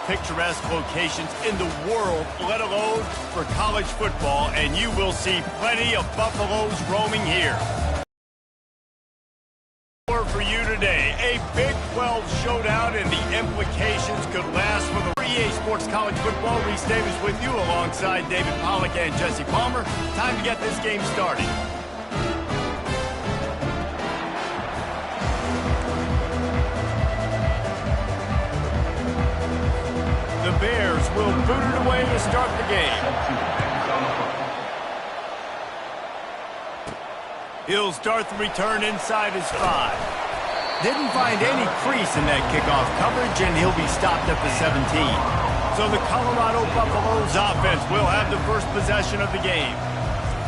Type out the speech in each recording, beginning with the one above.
picturesque locations in the world, let alone for college football, and you will see plenty of Buffaloes roaming here. For you today, a Big 12 showdown, and the implications could last for the EA Sports College Football. Reese Davis with you alongside David Pollack and Jesse Palmer. Time to get this game started. The Bears will boot it away to start the game. He'll start the return inside his 5. Didn't find any crease in that kickoff coverage, and he'll be stopped at the 17. So the Colorado Buffaloes offense will have the first possession of the game.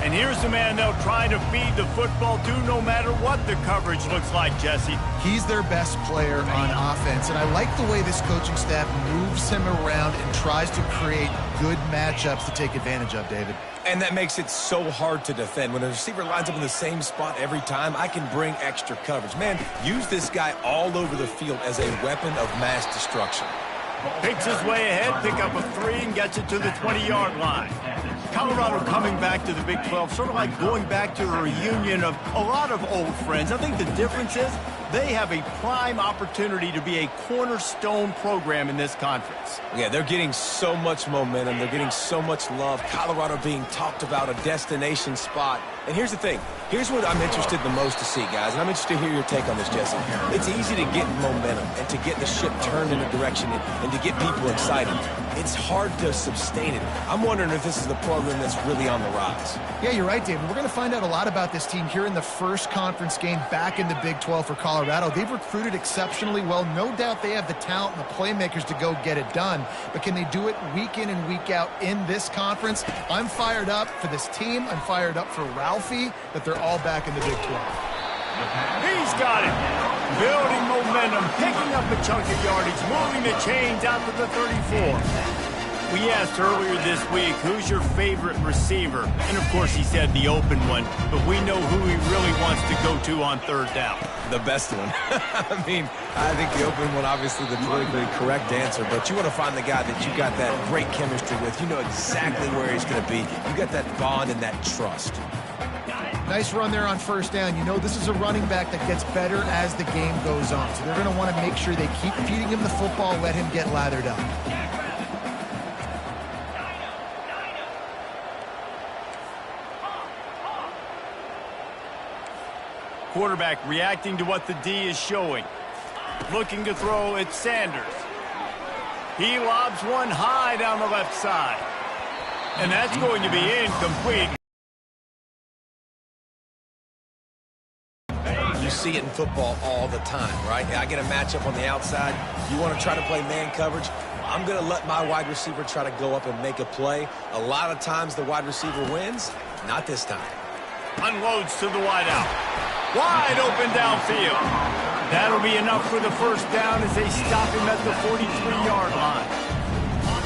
And here's the man they'll try to feed the football to no matter what the coverage looks like, Jesse. He's their best player on offense, and I like the way this coaching staff moves him around and tries to create good matchups to take advantage of, David. And that makes it so hard to defend. When a receiver lines up in the same spot every time, I can bring extra coverage. Man, use this guy all over the field as a weapon of mass destruction. Picks his way ahead, pick up a 3, and gets it to the 20-yard line. Colorado coming back to the Big 12, sort of like going back to a reunion of a lot of old friends. I think the difference is they have a prime opportunity to be a cornerstone program in this conference. Yeah, they're getting so much momentum. They're getting so much love. Colorado being talked about, a destination spot. And here's the thing. Here's what I'm interested the most to see, guys. And I'm interested to hear your take on this, Jesse. It's easy to get momentum and to get the ship turned in a direction and to get people excited. It's hard to sustain it. I'm wondering if this is the program that's really on the rise. Yeah, you're right, David. We're going to find out a lot about this team here in the first conference game back in the Big 12 for Colorado. They've recruited exceptionally well. No doubt they have the talent and the playmakers to go get it done. But can they do it week in and week out in this conference? I'm fired up for this team. I'm fired up for Ralphie that they're all back in the Big 12. He's got it. Building momentum, picking up a chunk of yardage, moving the chains out to the 34. We asked earlier this week, who's your favorite receiver? And, of course, he said the open one. But we know who he really wants to go to on third down. The best one. I mean, I think the open one, obviously the politically correct answer. But you want to find the guy that you got that great chemistry with. You know exactly where he's going to be. You got that bond and that trust. Nice run there on first down. You know this is a running back that gets better as the game goes on. So they're going to want to make sure they keep feeding him the football, let him get lathered up. Quarterback reacting to what the D is showing. Looking to throw, it's Sanders. He lobs one high down the left side. And that's going to be incomplete. You see it in football all the time, right? I get a matchup on the outside. You want to try to play man coverage? I'm going to let my wide receiver try to go up and make a play. A lot of times the wide receiver wins. Not this time. Unloads to the wideout. Wide open downfield. That'll be enough for the first down as they stop him at the 43-yard line.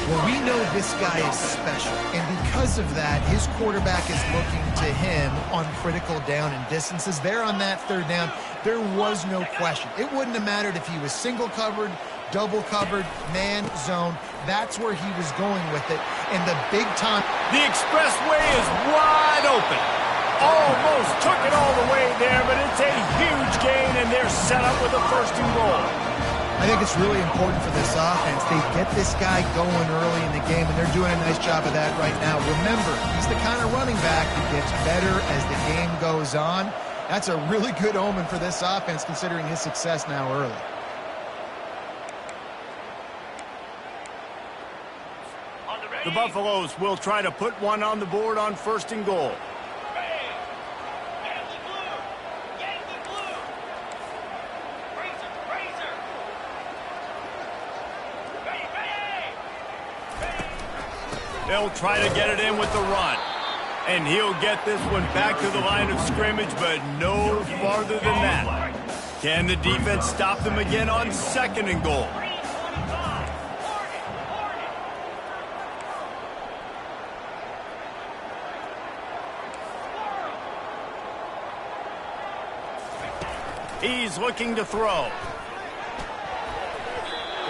Well, we know this guy is special, and because of that, his quarterback is looking to him on critical down and distances. There on that third down, there was no question. It wouldn't have mattered if he was single covered, double covered, man, zone. That's where he was going with it, and the big time. The expressway is wide open. Almost took it all the way there, but it's a huge gain, and they're set up with a first and goal. I think it's really important for this offense. They get this guy going early in the game, and they're doing a nice job of that right now. Remember, he's the kind of running back that gets better as the game goes on. That's a really good omen for this offense, considering his success now early. The Buffaloes will try to put one on the board on first and goal. They'll try to get it in with the run. And he'll get this one back to the line of scrimmage, but no farther than that. Can the defense stop them again on second and goal? He's looking to throw.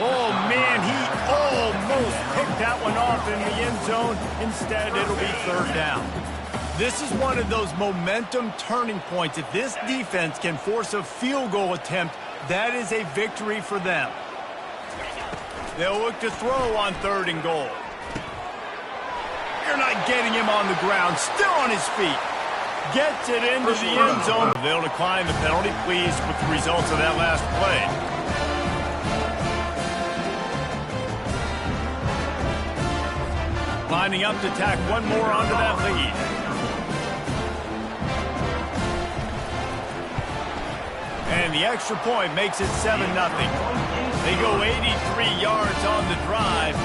Oh, man, he Almost picked that one off in the end zone. Instead, it'll be third down. This is one of those momentum turning points. If this defense can force a field goal attempt, that is a victory for them. They'll look to throw on 3rd and goal. You're not getting him on the ground. Still on his feet. Gets it into the end zone. They'll decline the penalty. Pleased with the results of that last play. Lining up to tack one more onto that lead. And the extra point makes it 7-0. They go 83 yards on the drive,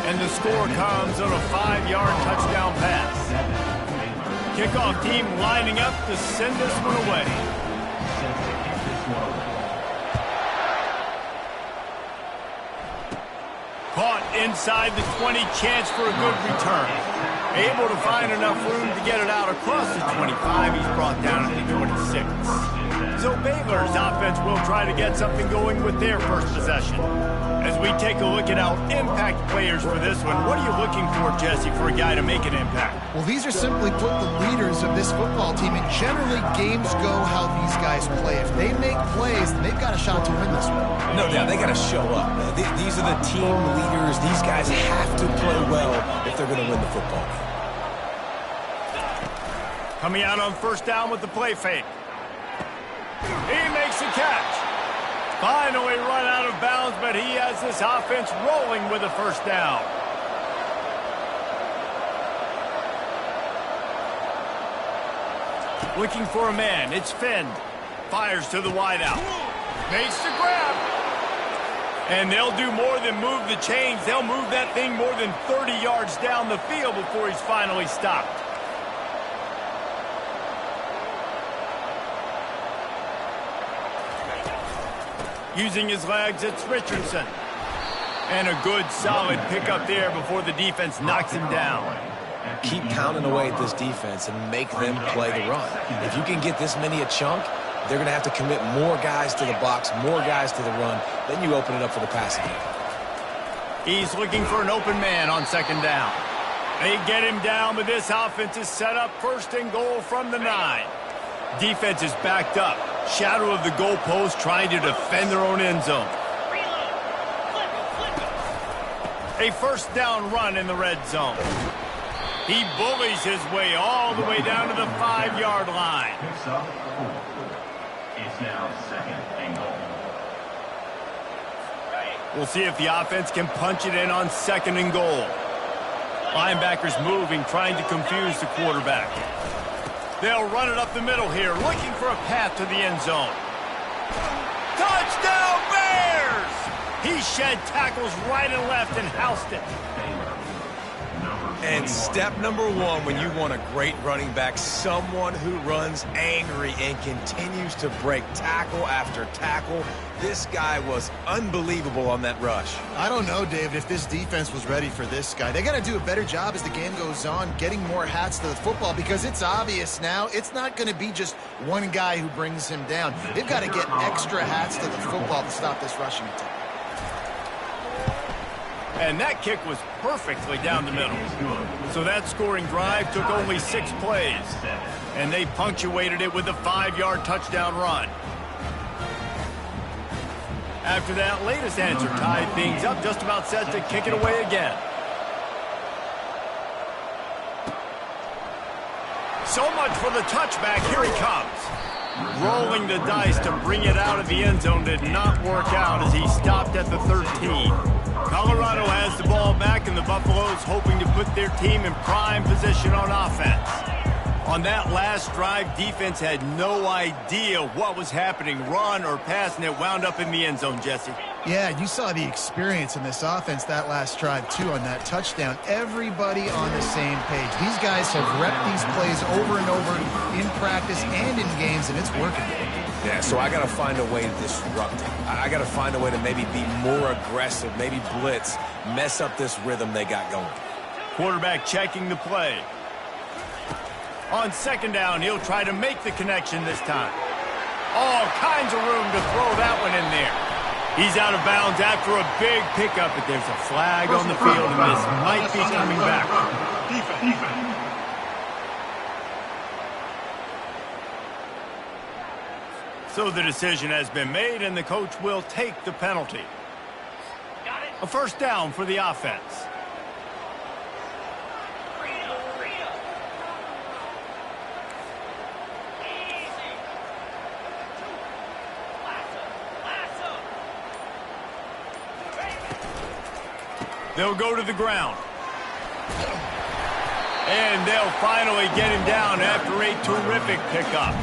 and the score comes on a 5-yard touchdown pass. Kickoff team lining up to send this one away. Caught inside the 20, chance for a good return. Able to find enough room to get it out across the 25. He's brought down at the 26. So Baylor's offense will try to get something going with their first possession. As we take a look at our impact players for this one, what are you looking for, Jesse, for a guy to make an impact? Well, these are simply put the leaders of this football team, and generally games go how these guys play. If they make plays, then they've got a shot to win this one. No doubt, they got to show up. These are the team leaders. These guys have to play well if they're going to win the football game. Coming out on 1st down with the play fake. He makes the catch. Finally run out of bounds, but he has this offense rolling with a 1st down. Looking for a man. It's Finn. Fires to the wideout. Makes the grab. And they'll do more than move the chains. They'll move that thing more than 30 yards down the field before he's finally stopped. Using his legs, it's Richardson. And a good, solid pickup there before the defense knocks him down. Keep pounding away at this defense and make them play the run. If you can get this many a chunk, they're going to have to commit more guys to the box, more guys to the run. Then you open it up for the passing game. He's looking for an open man on 2nd down. They get him down, but this offense is set up 1st and goal from the 9. Defense is backed up. Shadow of the goalpost trying to defend their own end zone. A 1st down run in the red zone. He bullies his way all the way down to the 5-yard line. It's now 2nd and goal. We'll see if the offense can punch it in on 2nd and goal. Linebackers moving, trying to confuse the quarterback. They'll run it up the middle here, looking for a path to the end zone. Touchdown, Bears! He shed tackles right and left and housed it. And step number 1 when you want a great running back, someone who runs angry and continues to break tackle after tackle. This guy was unbelievable on that rush. I don't know, David, if this defense was ready for this guy. They got to do a better job as the game goes on, getting more hats to the football, because it's obvious now it's not going to be just one guy who brings him down. They've got to get extra hats to the football to stop this rushing attack. And that kick was perfectly down the middle. So that scoring drive took only 6 plays. And they punctuated it with a 5-yard touchdown run. After that latest answer tied things up, just about set to kick it away again. So much for the touchback. Here he comes. Rolling the dice to bring it out of the end zone did not work out as he stopped at the 13. Coloardo has the ball back, and the Buffaloes hoping to put their team in prime position on offense. On that last drive, defense had no idea what was happening, run or pass, and it wound up in the end zone, Jesse. Yeah, you saw the experience in this offense that last drive, too, on that touchdown. Everybody on the same page. These guys have repped these plays over and over in practice and in games, and it's working. Yeah, so I got to find a way to disrupt it. I got to find a way to maybe be more aggressive, maybe blitz, mess up this rhythm they got going. Quarterback checking the play. On 2nd down, he'll try to make the connection this time. All kinds of room to throw that one in there. He's out of bounds after a big pickup, but there's a flag on the field, and this might be coming back. Defense. So the decision has been made, and the coach will take the penalty. A first down for the offense. They'll go to the ground. And they'll finally get him down after a terrific pickup.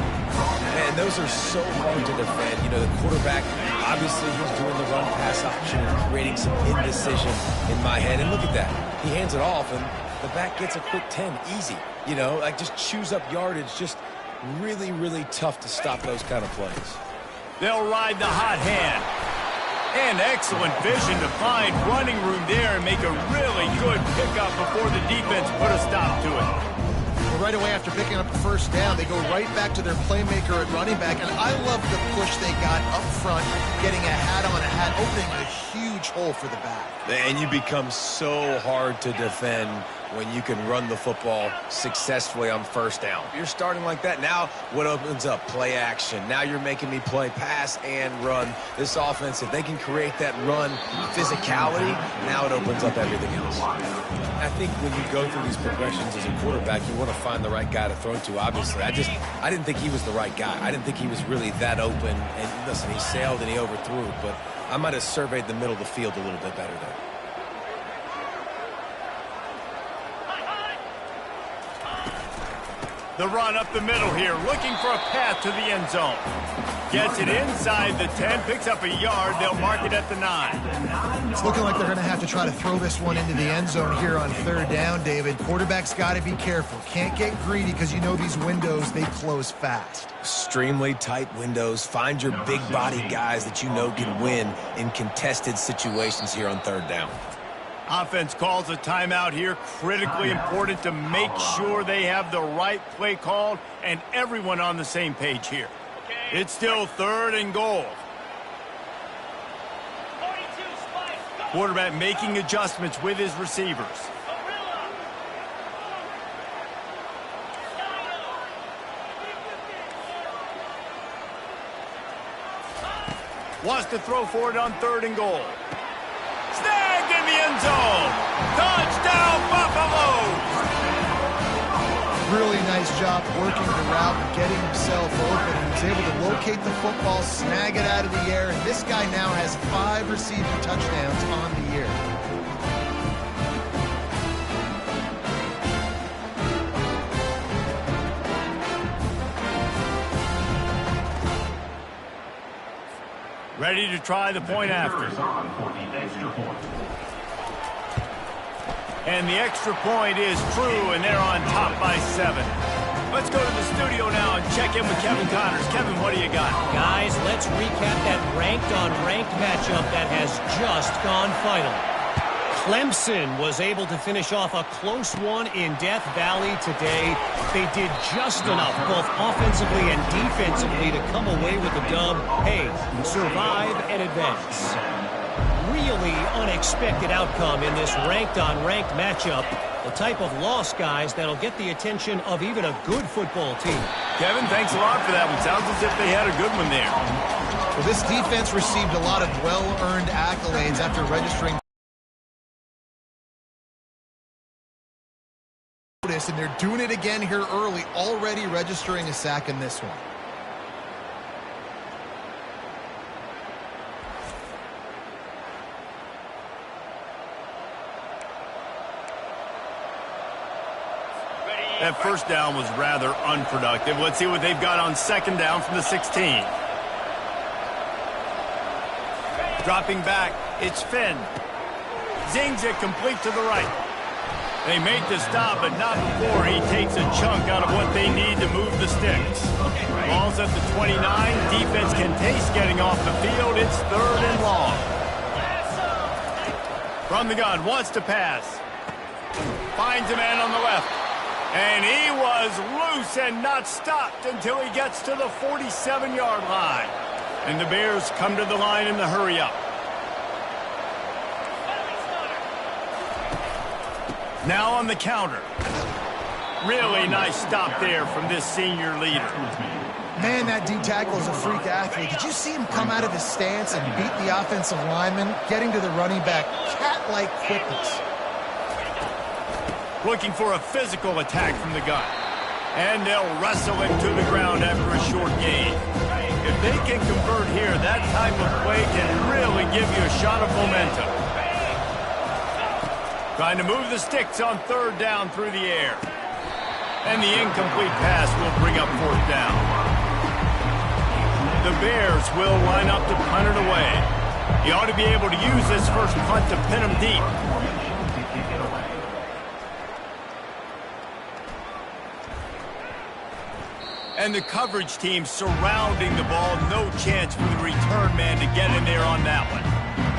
Man, those are so hard to defend. You know, the quarterback, obviously he's doing the run-pass option and creating some indecision in my head. And look at that. He hands it off, and the back gets a quick 10. Easy. You know, like just chews up yardage. Just really, really tough to stop those kind of plays. They'll ride the hot hand. And excellent vision to find running room there and make a really good pickup before the defense put a stop to it. Well, right away after picking up the first down, they go right back to their playmaker at running back. And I love the push they got up front, getting a hat on a hat, opening a huge hole for the back. And you become so hard to defend when you can run the football successfully on first down. You're starting like that. Now what opens up? Play action. Now you're making me play pass and run. This offense, if they can create that run physicality, now it opens up everything else. I think when you go through these progressions as a quarterback, you want to find the right guy to throw to, obviously. I didn't think he was the right guy. I didn't think he was really that open. And listen, he sailed and he overthrew it, but I might have surveyed the middle of the field a little bit better there. The run up the middle here, looking for a path to the end zone. Gets it inside the 10, picks up a yard. They'll mark it at the 9. It's looking like they're going to have to try to throw this one into the end zone here on third down, David. Quarterback's got to be careful. Can't get greedy because you know these windows, they close fast. Extremely tight windows. Find your big body guys that you know can win in contested situations here on third down. Offense calls a timeout here. Critically important to make sure they have the right play called and everyone on the same page here. It's still third and goal. Quarterback making adjustments with his receivers. Wants to throw for it on third and goal. Snagged in the end zone. Touchdown, Buffalo! Really nice job working the route and getting himself open. He was able to locate the football, snag it out of the air, and this guy now has 5 receiving touchdowns on the year. Ready to try the point after. And the extra point is true, and they're on top by 7. Let's go to the studio now and check in with Kevin Connors. Kevin, what do you got? Guys, let's recap that ranked-on-ranked matchup that has just gone final. Clemson was able to finish off a close one in Death Valley today. They did just enough, both offensively and defensively, to come away with the dub. Hey, survive and advance. Really unexpected outcome in this ranked-on-ranked matchup. The type of loss, guys, that'll get the attention of even a good football team. Kevin, thanks a lot for that one. Sounds as if they had a good one there. Well, this defense received a lot of well-earned accolades after registering notice, and they're doing it again here early, already registering a sack in this one. That first down was rather unproductive. Let's see what they've got on second down from the 16. Dropping back, it's Finn. Zings it complete to the right. They make the stop, but not before he takes a chunk out of what they need to move the sticks. Ball's at the 29. Defense can taste getting off the field. It's third and long. From the gun, wants to pass. Finds a man on the left. And he was loose and not stopped until he gets to the 47-yard line. And the Bears come to the line in the hurry-up. Now on the counter. Really nice stop there from this senior leader. Man, that D-tackle is a freak athlete. Did you see him come out of his stance and beat the offensive lineman, getting to the running back? Cat-like quickness. Looking for a physical attack from the gun. And they'll wrestle him to the ground after a short gain. If they can convert here, that type of play can really give you a shot of momentum. Trying to move the sticks on third down through the air. And the incomplete pass will bring up fourth down. The Bears will line up to punt it away. He ought to be able to use this first punt to pin him deep. And the coverage team surrounding the ball. No chance for the return man to get in there on that one.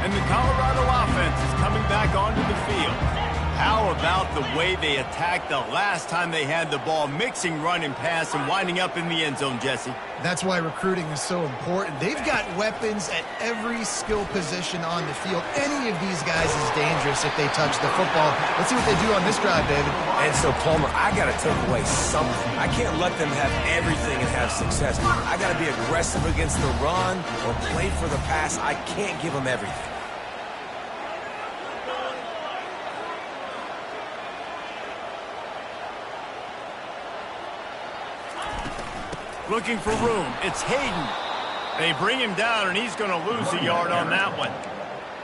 And the Colorado offense is coming back onto the field. How about the way they attacked the last time they had the ball, mixing run and pass and winding up in the end zone, Jesse? That's why recruiting is so important. They've got weapons at every skill position on the field. Any of these guys is dangerous if they touch the football. Let's see what they do on this drive, David. And so, Palmer, I got to take away something. I can't let them have everything and have success. I got to be aggressive against the run or play for the pass. I can't give them everything. Looking for room. It's Hayden. They bring him down, and he's going to lose a yard on that one.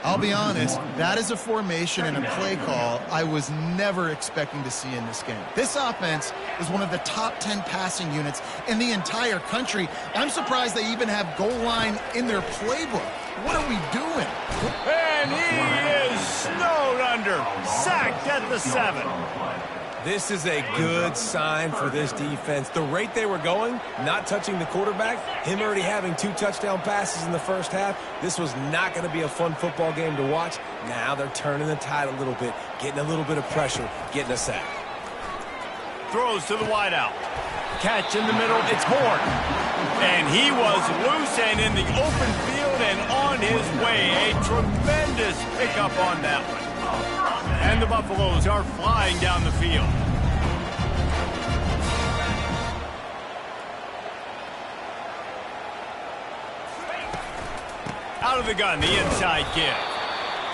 I'll be honest, that is a formation and a play call I was never expecting to see in this game. This offense is one of the top 10 passing units in the entire country. I'm surprised they even have goal line in their playbook. What are we doing? And he is snowed under. Sacked at the 7. This is a good sign for this defense. The rate they were going, not touching the quarterback, him already having 2 touchdown passes in the first half, this was not going to be a fun football game to watch. Now they're turning the tide a little bit, getting a little bit of pressure, getting a sack. Throws to the wideout. Catch in the middle, it's Horn. And he was loose and in the open field and on his way. A tremendous pickup on that one. And the Buffaloes are flying down the field. Out of the gun, the inside give.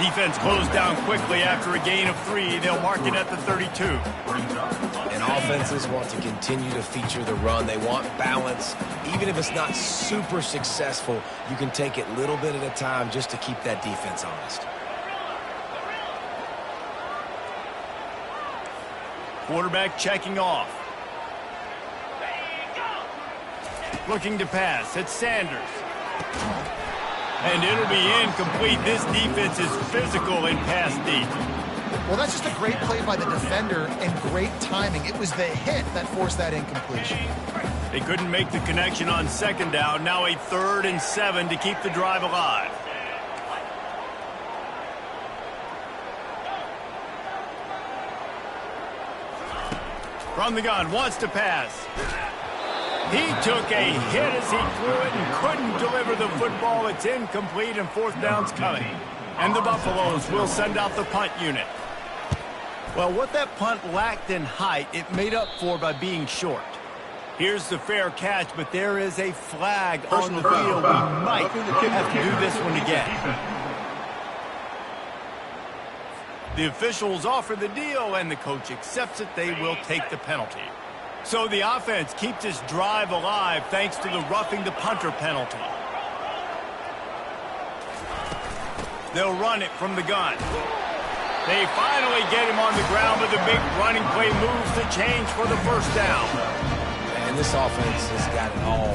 Defense closed down quickly after a gain of 3. They'll mark it at the 32. And offenses want to continue to feature the run. They want balance. Even if it's not super successful, you can take it little bit at a time just to keep that defense honest. Quarterback checking off. Looking to pass. It's Sanders. And it'll be incomplete. This defense is physical in pass deep. Well, that's just a great play by the defender and great timing. It was the hit that forced that incompletion. They couldn't make the connection on second down. Now a 3rd and 7 to keep the drive alive. From the gun, wants to pass. He took a hit as he threw it and couldn't deliver the football. It's incomplete and 4th down's coming. And the Buffaloes will send out the punt unit. Well, what that punt lacked in height, it made up for by being short. Here's the fair catch, but there is a flag on the field. We might have to do this one again. The officials offer the deal, and the coach accepts it. They will take the penalty. So the offense keeps this drive alive thanks to the roughing the punter penalty. They'll run it from the gun. They finally get him on the ground, but the big running play moves the change for the first down. And this offense has got it all,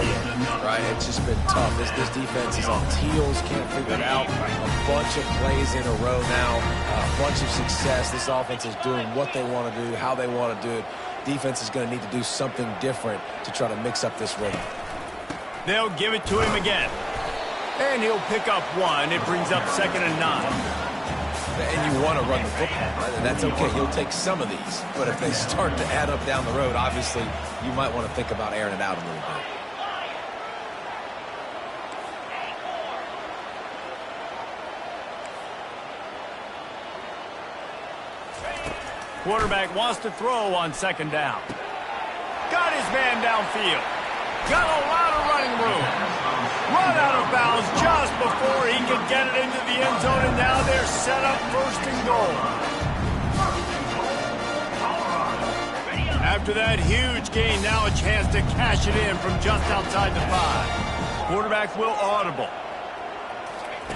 right? It's just been tough. This defense is on heels, can't figure it out. A bunch of plays in a row now, a bunch of success. This offense is doing what they want to do, how they want to do it. Defense is going to need to do something different to try to mix up this rhythm. They'll give it to him again. And he'll pick up 1. It brings up 2nd and 9. And you want to run the football, right? And that's okay. He'll take some of these. But if they start to add up down the road, obviously, you might want to think about airing it out a little bit. Quarterback wants to throw on second down. Got his man downfield. Got a lot of running room. Run out of bounds just before he could get it into the end zone, and now they're set up first and goal. After that huge gain, now a chance to cash it in from just outside the 5. Quarterback will audible.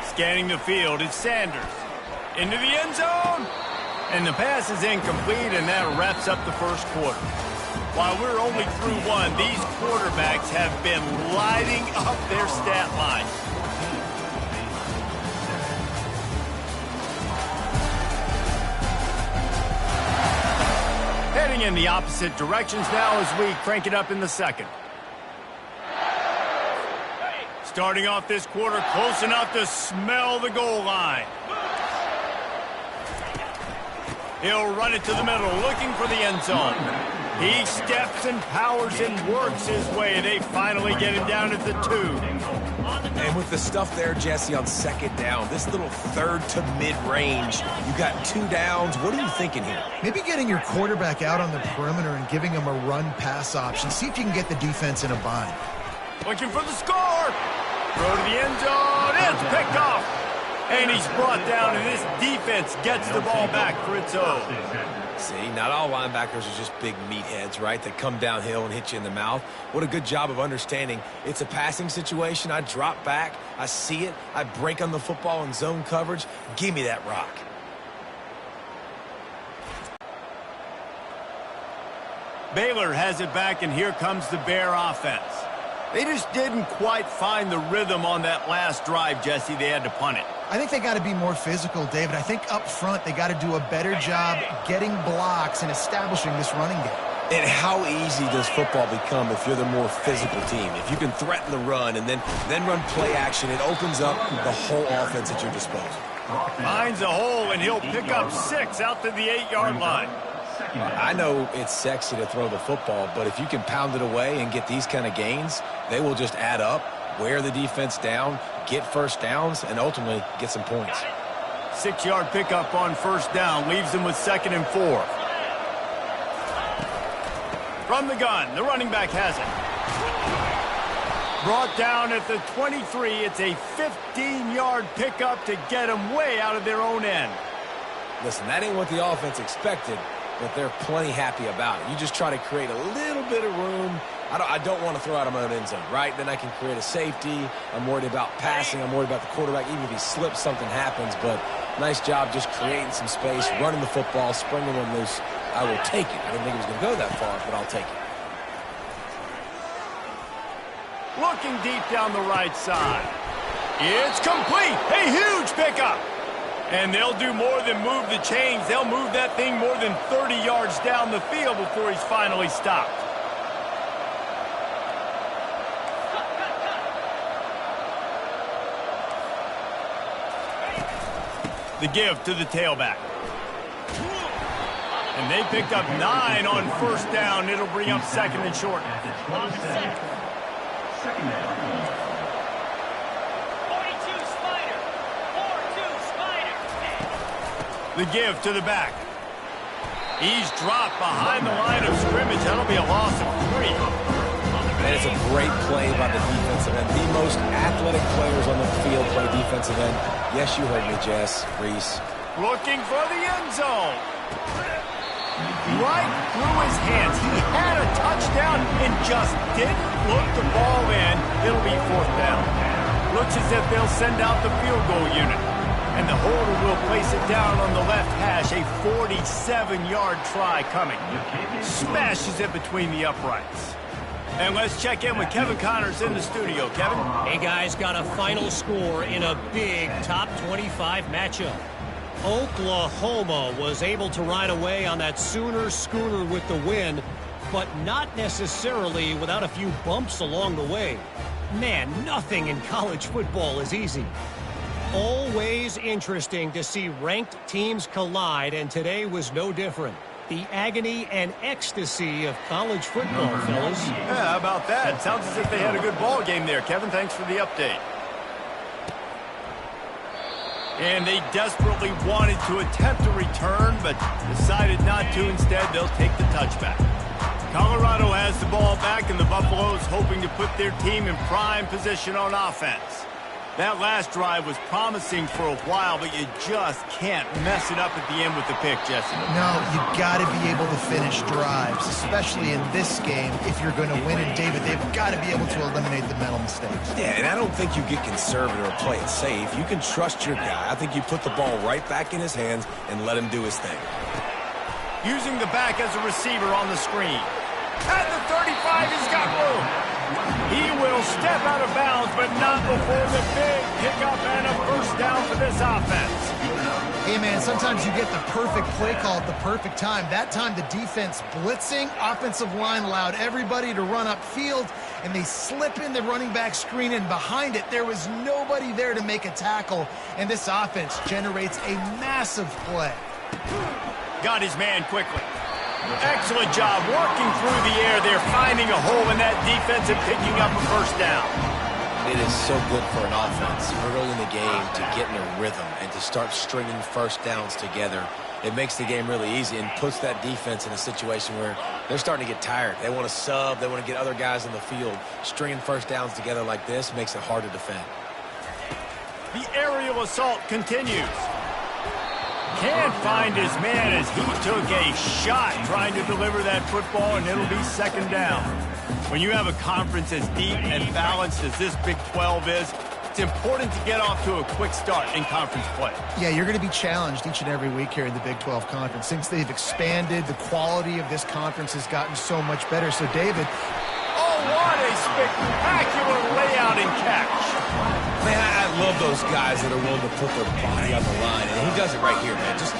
Scanning the field, it's Sanders. Into the end zone. And the pass is incomplete, and that wraps up the first quarter. While we're only through one, these quarterbacks have been lighting up their stat line. Heading in the opposite directions now as we crank it up in the second. Starting off this quarter close enough to smell the goal line. He'll run it to the middle, looking for the end zone. He steps and powers and works his way. They finally get him down at the 2. And with the stuff there, Jesse, on second down, this little third to mid-range, you got 2 downs. What are you thinking here? Maybe getting your quarterback out on the perimeter and giving him a run-pass option. See if you can get the defense in a bind. Looking for the score. Throw to the end zone. It's picked off. And he's brought down, and this defense gets the ball back for its own. See, not all linebackers are just big meatheads, right, that come downhill and hit you in the mouth. What a good job of understanding. It's a passing situation. I drop back. I see it. I break on the football in zone coverage. Give me that rock. Baylor has it back, and here comes the Bear offense. They just didn't quite find the rhythm on that last drive, Jesse. They had to punt it. I think they got to be more physical, David. I think up front they got to do a better job getting blocks and establishing this running game. And how easy does football become if you're the more physical team? If you can threaten the run and then run play action, it opens up the whole offense at your disposal. Finds a hole, and he'll pick up 6 out to the 8-yard line. I know it's sexy to throw the football, but if you can pound it away and get these kind of gains, they will just add up, wear the defense down, get first downs, and ultimately get some points. 6-yard pickup on first down leaves them with 2nd and 4. From the gun, the running back has it. Brought down at the 23. It's a 15-yard pickup to get them way out of their own end. Listen, that ain't what the offense expected, but they're plenty happy about it. You just try to create a little bit of room. I don't want to throw out of my own end zone, right? Then I can create a safety. I'm worried about passing. I'm worried about the quarterback. Even if he slips, something happens. But nice job just creating some space, running the football, springing one loose. I will take it. I didn't think it was going to go that far, but I'll take it. Looking deep down the right side. It's complete. A huge pickup. And they'll do more than move the chains. They'll move that thing more than 30 yards down the field before he's finally stopped. The give to the tailback. And they picked up 9 on first down. It'll bring up 2nd and short. The give to the back. He's dropped behind the line of scrimmage. That'll be a loss of 3. And it's a great play by the defensive end. The most athletic players on the field play defensive end. Yes, you heard me, Jess, Reese. Looking for the end zone. Right through his hands. He had a touchdown and just didn't look the ball in. It'll be 4th down. Looks as if they'll send out the field goal unit. And the holder will place it down on the left hash. A 47-yard try coming. Smashes it between the uprights. And let's check in with Kevin Connors in the studio. Kevin? Hey, guys, got a final score in a big top 25 matchup. Oklahoma was able to ride away on that Sooner schooner with the win, but not necessarily without a few bumps along the way. Man, nothing in college football is easy. Always interesting to see ranked teams collide, and today was no different. The agony and ecstasy of college football, fellas. Yeah, how about that? Sounds as if they had a good ball game there. Kevin, thanks for the update. And they desperately wanted to attempt a return, but decided not to. Instead, they'll take the touchback. Colorado has the ball back, and the Buffaloes hoping to put their team in prime position on offense. That last drive was promising for a while, but you just can't mess it up at the end with the pick, Jesse. No, you got to be able to finish drives, especially in this game if you're going to win. And, David, they've got to be able to eliminate the mental mistakes. Yeah, and I don't think you get conservative or play it safe. You can trust your guy. I think you put the ball right back in his hands and let him do his thing. Using the back as a receiver on the screen. At the 35, he's got room. He will step out of bounds, but not before the big pickup and a first down for this offense. Hey, man, sometimes you get the perfect play call at the perfect time. That time, the defense blitzing, offensive line allowed everybody to run upfield, and they slip in the running back screen, and behind it, there was nobody there to make a tackle, and this offense generates a massive play. Got his man quickly. Excellent job working through the air there, finding a hole in that defense and picking up a first down. It is so good for an offense early in the game to get in a rhythm and to start stringing first downs together. It makes the game really easy and puts that defense in a situation where they're starting to get tired. They want to sub. They want to get other guys in the field. Stringing first downs together like this makes it hard to defend. The aerial assault continues. Can't find his man as he took a shot trying to deliver that football, and it'll be second down. When you have a conference as deep and balanced as this Big 12 is, it's important to get off to a quick start in conference play. Yeah, you're going to be challenged each and every week here in the Big 12 Conference. Since they've expanded, the quality of this conference has gotten so much better. So, David... Oh, what a spectacular layout and catch. Man, I love those guys that are willing to put their body on the line, and he does it right here, man. Just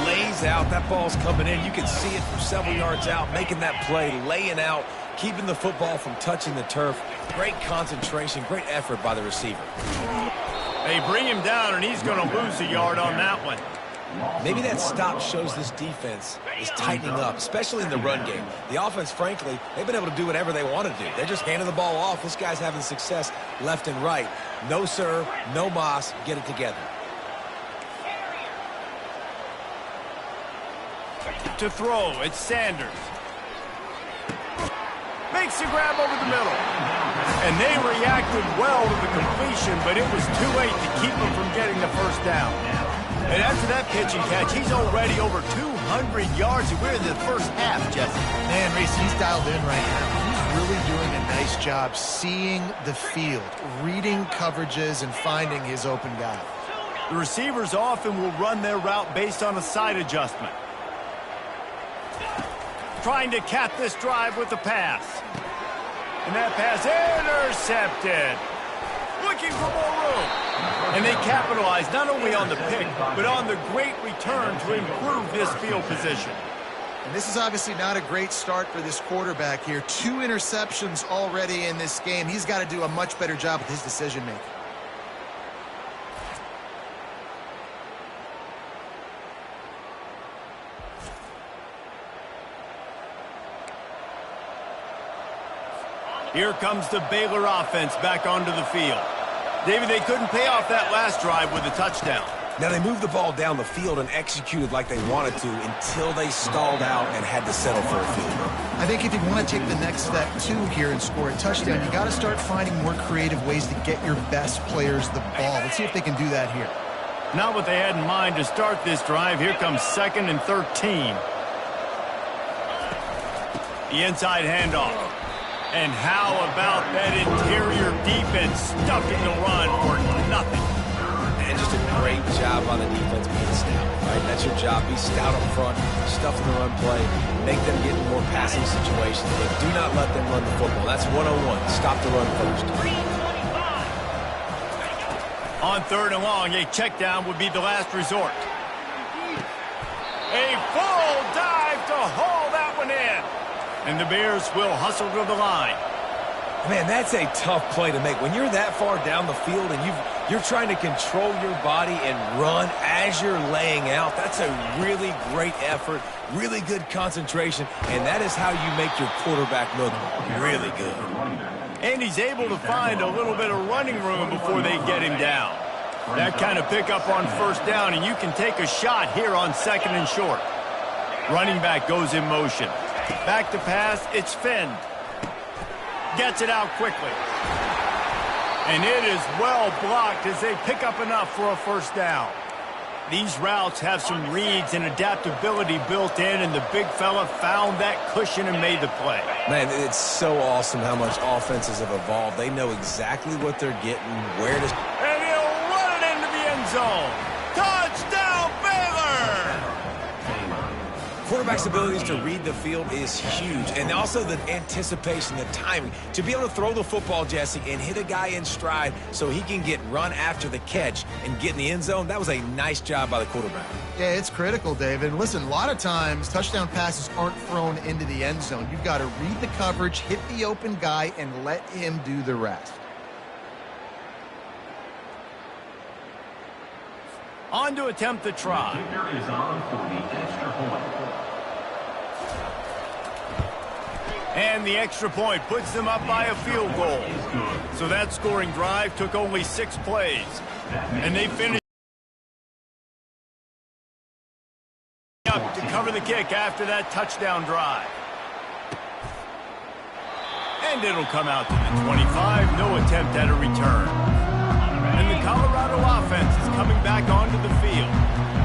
lays out. That ball's coming in. You can see it from several yards out, making that play, laying out, keeping the football from touching the turf. Great concentration, great effort by the receiver. They bring him down, and he's going to lose a yard on that one. Maybe that stop shows this defense is tightening up, especially in the run game. The offense, frankly, they've been able to do whatever they want to do. They're just handing the ball off. This guy's having success left and right. No sir, no mas, get it together. To throw, it's Sanders. Makes the grab over the middle. And they reacted well to the completion, but it was too late to keep them from getting the first down. And after that pitch and catch, he's already over 200 yards, and we're in the first half, Jesse. Man, Reese, he's dialed in right now. He's really doing a nice job seeing the field, reading coverages, and finding his open guy. The receivers often will run their route based on a side adjustment. Trying to cap this drive with the pass. And that pass intercepted. Looking for more room. And they capitalize not only on the pick, but on the great return to improve this field position. And this is obviously not a great start for this quarterback here. 2 interceptions already in this game. He's got to do a much better job with his decision-making. Here comes the Baylor offense back onto the field. David, they couldn't pay off that last drive with a touchdown. Now, they moved the ball down the field and executed like they wanted to until they stalled out and had to settle for a field goal. I think if you want to take the next step, too, here and score a touchdown, you got to start finding more creative ways to get your best players the ball. Let's see if they can do that here. Not what they had in mind to start this drive. Here comes 2nd and 13. The inside handoff. And how about that interior defense stuffing the run for nothing? And just a great job on the defense being stout, right? That's your job. Be stout up front, stuff in the run play, make them get in more passing situations, but do not let them run the football. That's 101. Stop the run first. On 3rd and long, a check down would be the last resort. A full dive to haul that one in. And the Bears will hustle to the line. Man, that's a tough play to make. When you're that far down the field and you're trying to control your body and run as you're laying out, that's a really great effort, really good concentration, and that is how you make your quarterback look really good. And he's able to find a little bit of running room before they get him down. That kind of pickup on first down, and you can take a shot here on 2nd and short. Running back goes in motion. Back to pass, it's Finn. Gets it out quickly. And it is well blocked as they pick up enough for a first down. These routes have some reads and adaptability built in, and the big fella found that cushion and made the play. Man, it's so awesome how much offenses have evolved. They know exactly what they're getting, where to... And he'll run it into the end zone. Touchdown, Baylor! Quarterback's abilities to read the field is huge, and also the anticipation, the timing. To be able to throw the football, Jesse, and hit a guy in stride so he can get run after the catch and get in the end zone, that was a nice job by the quarterback. Yeah, it's critical, David. And listen, a lot of times touchdown passes aren't thrown into the end zone. You've got to read the coverage, hit the open guy, and let him do the rest. On to attempt the try. Kicker is on for the extra point. And the extra point puts them up by a field goal. So that scoring drive took only 6 plays. And they finished up to cover the kick after that touchdown drive. And it'll come out to the 25. No attempt at a return. And the Colorado offense is coming back onto the field.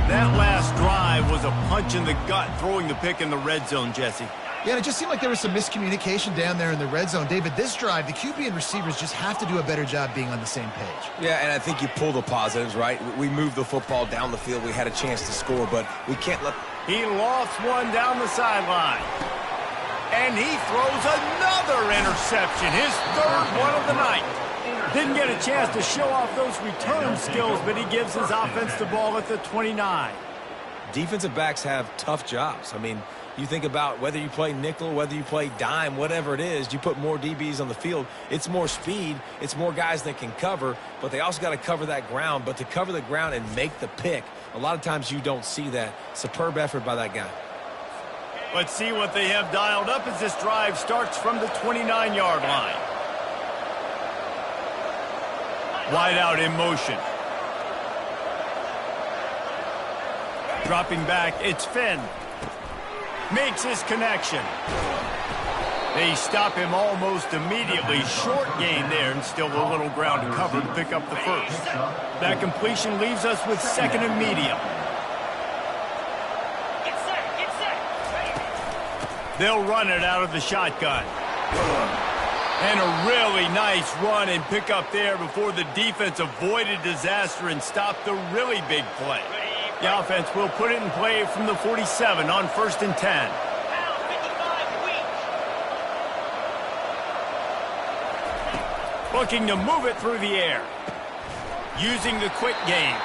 That last drive was a punch in the gut, throwing the pick in the red zone, Jesse. Yeah, and it just seemed like there was some miscommunication down there in the red zone. David, this drive, the QB and receivers just have to do a better job being on the same page. Yeah, and I think you pull the positives, right? We moved the football down the field. We had a chance to score, but we can't let... He lofts one down the sideline. And he throws another interception, his 3rd one of the night. Didn't get a chance to show off those return skills, but he gives his offense the ball at the 29. Defensive backs have tough jobs. I mean, you think about whether you play nickel, whether you play dime, whatever it is, you put more DBs on the field. It's more speed. It's more guys that can cover, but they also got to cover that ground. But to cover the ground and make the pick, a lot of times you don't see that. Superb effort by that guy. Let's see what they have dialed up as this drive starts from the 29-yard line. Wide out in motion. Dropping back, it's Finn. Makes his connection. They stop him almost immediately. Short gain there, and still a little ground to cover to pick up the first. That completion leaves us with 2nd and medium. They'll run it out of the shotgun. And a really nice run and pick up there before the defense avoided disaster and stopped the really big play. The offense will put it in play from the 47 on 1st and 10. Looking to move it through the air. Using the quick game.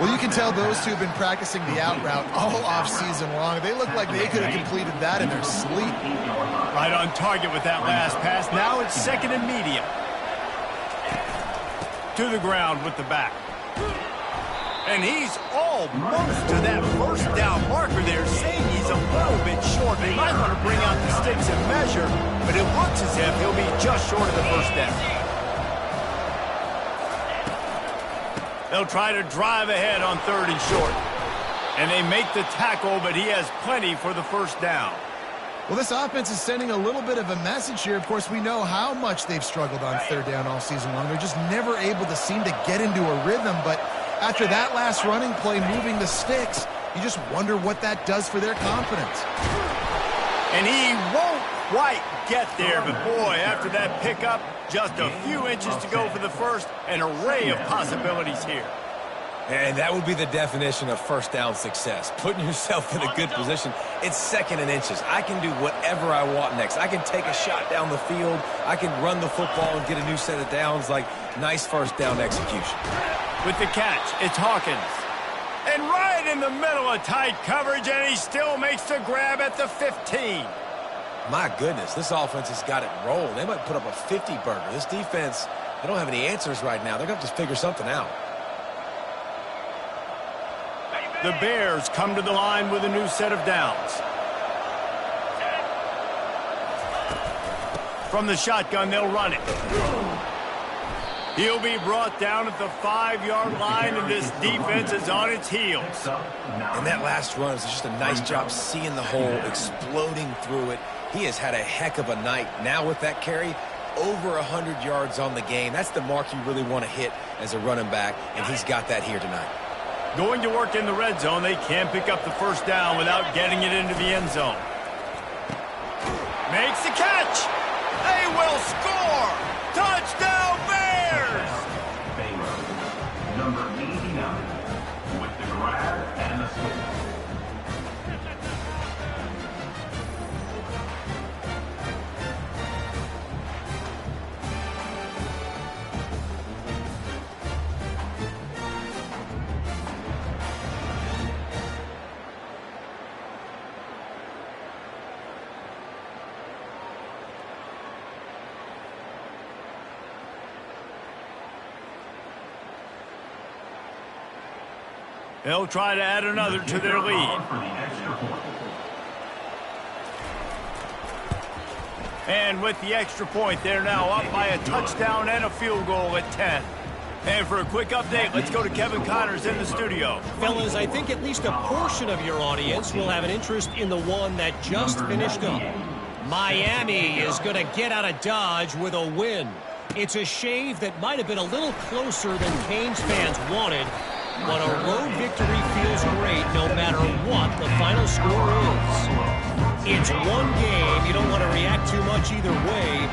Well, you can tell those two have been practicing the out route all off-season long. They look like they could have completed that in their sleep. Right on target with that last pass. Now it's 2nd and medium. To the ground with the back. And he's almost to that first down marker there, saying he's a little bit short. They might want to bring out the sticks and measure, but it looks as if he'll be just short of the first down. They'll try to drive ahead on 3rd and short. And they make the tackle, but he has plenty for the first down. Well, this offense is sending a little bit of a message here. Of course, we know how much they've struggled on 3rd down all season long. They're just never able to seem to get into a rhythm, but after that last running play, moving the sticks, you just wonder what that does for their confidence. And he won't quite get there, but boy, after that pickup, just a few inches to go for the first, an array of possibilities here. And that would be the definition of first down success. Putting yourself in a good position. It's 2nd and inches. I can do whatever I want next. I can take a shot down the field. I can run the football and get a new set of downs. Like, nice first down execution. With the catch, it's Hawkins. And right in the middle of tight coverage, and he still makes the grab at the 15. My goodness, this offense has got it rolled. They might put up a 50-burger. This defense, they don't have any answers right now. They're going to have to figure something out. The Bears come to the line with a new set of downs. From the shotgun, they'll run it. He'll be brought down at the 5-yard line, and this defense is on its heels. And that last run is just a nice job seeing the hole, exploding through it. He has had a heck of a night. Now with that carry, over 100 yards on the game. That's the mark you really want to hit as a running back, and he's got that here tonight. Going to work in the red zone, they can pick up the first down without getting it into the end zone. Makes the catch. They will score. Touchdown, Bears! Baylor, number 89, with the grab and the score. They'll try to add another to their lead. And with the extra point, they're now up by a touchdown and a field goal at 10. And for a quick update, let's go to Kevin Connors in the studio. Fellas, I think at least a portion of your audience will have an interest in the one that just finished up. Miami is going to get out of Dodge with a win. It's a shave that might have been a little closer than Canes fans wanted, but a road victory feels great no matter what the final score is. It's one game. You don't want to react too much either way,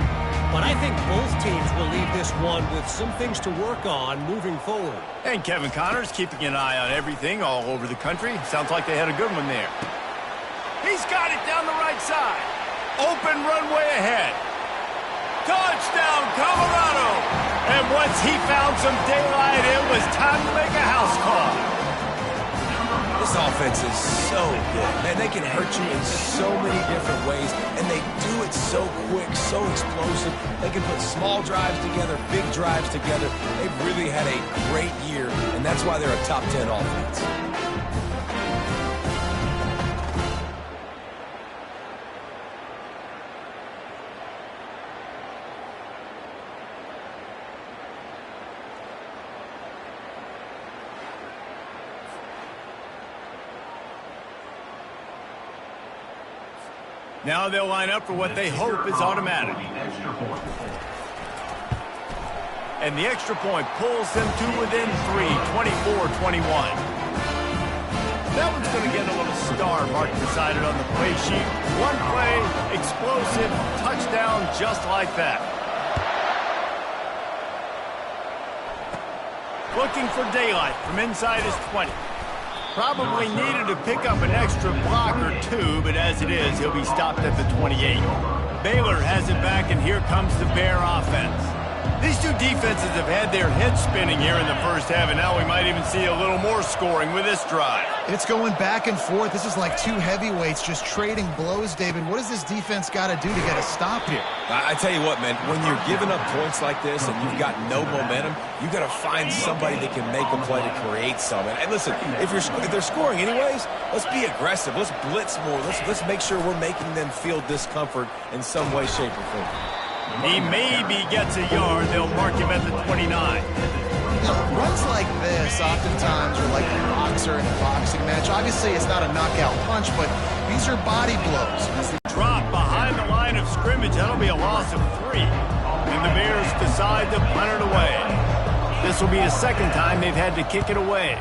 but I think both teams will leave this one with some things to work on moving forward. And Kevin Connors keeping an eye on everything all over the country. Sounds like they had a good one there. He's got it down the right side. Open runway ahead. Touchdown, Coloardo! And once he found some daylight, it was time to make a house call. This offense is so good. Man, they can hurt you in so many different ways, and they do it so quick, so explosive. They can put small drives together, big drives together. They've really had a great year, and that's why they're a top 10 offense. Now they'll line up for what they hope is automatic. And the extra point pulls them to within 3, 24-21. That one's going to get a little star mark decided on the play sheet. One play, explosive, touchdown just like that. Looking for daylight from inside his 20. Probably needed to pick up an extra block or two, but as it is, he'll be stopped at the 28. Baylor has it back, and here comes the Bear offense. These two defenses have had their heads spinning here in the first half, and now we might even see a little more scoring with this drive. It's going back and forth. This is like two heavyweights just trading blows, David. What does this defense got to do to get a stop here? I tell you what, man, when you're giving up points like this and you've got no momentum, you've got to find somebody that can make a play to create something. And listen, if they're scoring anyways, let's be aggressive. Let's blitz more. Let's make sure we're making them feel discomfort in some way, shape, or form. He maybe gets a yard. They'll mark him at the 29. Runs like this oftentimes are like a boxer in a boxing match. Obviously, it's not a knockout punch, but these are body blows. Drop behind the line of scrimmage. That'll be a loss of 3. And the Bears decide to punt it away. This will be the second time they've had to kick it away.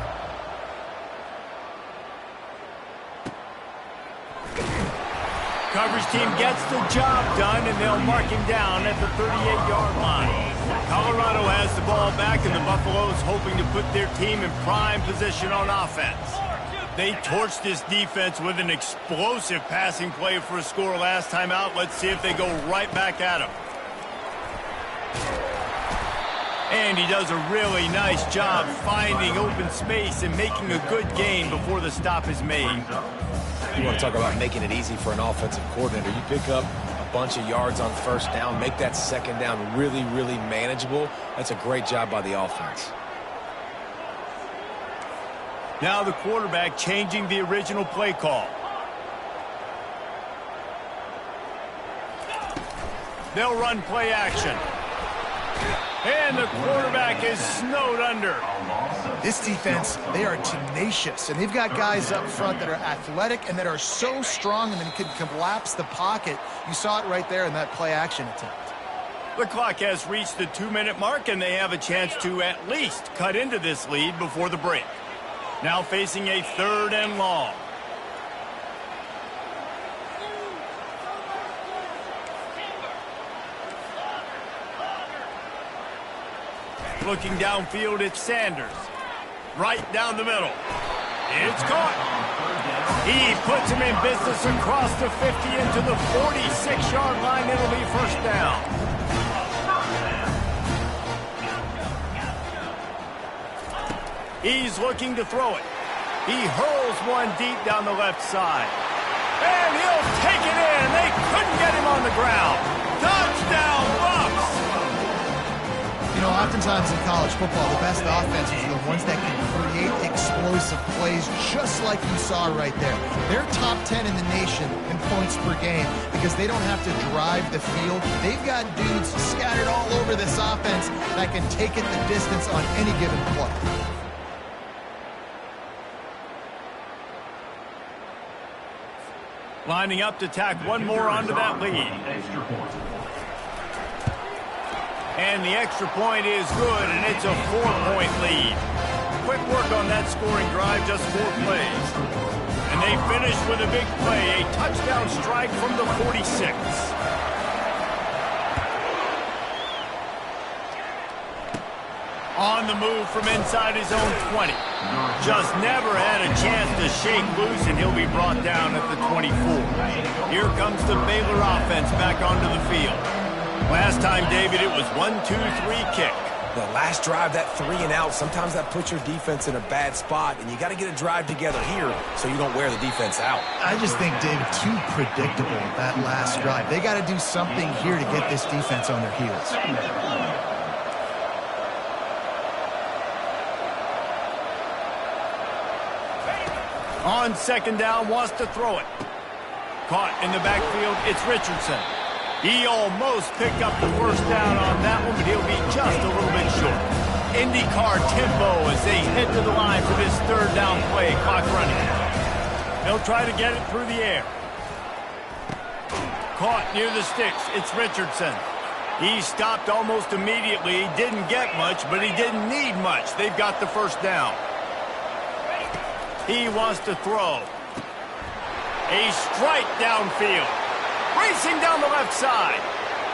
Coverage team gets the job done, and they'll mark him down at the 38-yard line. Colorado has the ball back, and the Buffaloes hoping to put their team in prime position on offense. They torched this defense with an explosive passing play for a score last time out. Let's see if they go right back at him. And he does a really nice job finding open space and making a good gain before the stop is made. You want to talk about making it easy for an offensive coordinator. You pick up a bunch of yards on first down, make that second down really, really manageable. That's a great job by the offense. Now the quarterback changing the original play call. They'll run play action. And the quarterback is snowed under. This defense, they are tenacious, and they've got guys up front that are athletic and that are so strong and then can collapse the pocket. You saw it right there in that play-action attempt. The clock has reached the 2-minute mark, and they have a chance to at least cut into this lead before the break. Now facing a 3rd and long. Looking downfield, it's Sanders. Right down the middle. It's caught. He puts him in business across the 50 into the 46-yard line. It'll be 1st down. He's looking to throw it. He hurls one deep down the left side. And he'll take it in. They couldn't get him on the ground. Touchdown, Bucs! You know, oftentimes in college football, the best offenses are the ones that can create explosive plays just like you saw right there. They're top 10 in the nation in points per game because they don't have to drive the field. They've got dudes scattered all over this offense that can take it the distance on any given play. Lining up to tack one more onto that lead. And the extra point is good, and it's a 4-point lead. Quick work on that scoring drive, just 4 plays. And they finish with a big play, a touchdown strike from the 46. On the move from inside his own 20. Just never had a chance to shake loose, and he'll be brought down at the 24. Here comes the Baylor offense back onto the field. Last time, David, it was 1-2-3 kick. The last drive, that 3 and out, sometimes that puts your defense in a bad spot, and you got to get a drive together here so you don't wear the defense out. I just think, David, too predictable, that last drive. They got to do something here to get this defense on their heels. On 2nd down, wants to throw it. Caught in the backfield, it's Richardson. He almost picked up the 1st down on that one, but he'll be just a little bit short. IndyCar tempo as they head to the line for this 3rd down play, clock running. They'll try to get it through the air. Caught near the sticks, it's Richardson. He stopped almost immediately. He didn't get much, but he didn't need much. They've got the 1st down. He wants to throw. A strike downfield. Racing down the left side.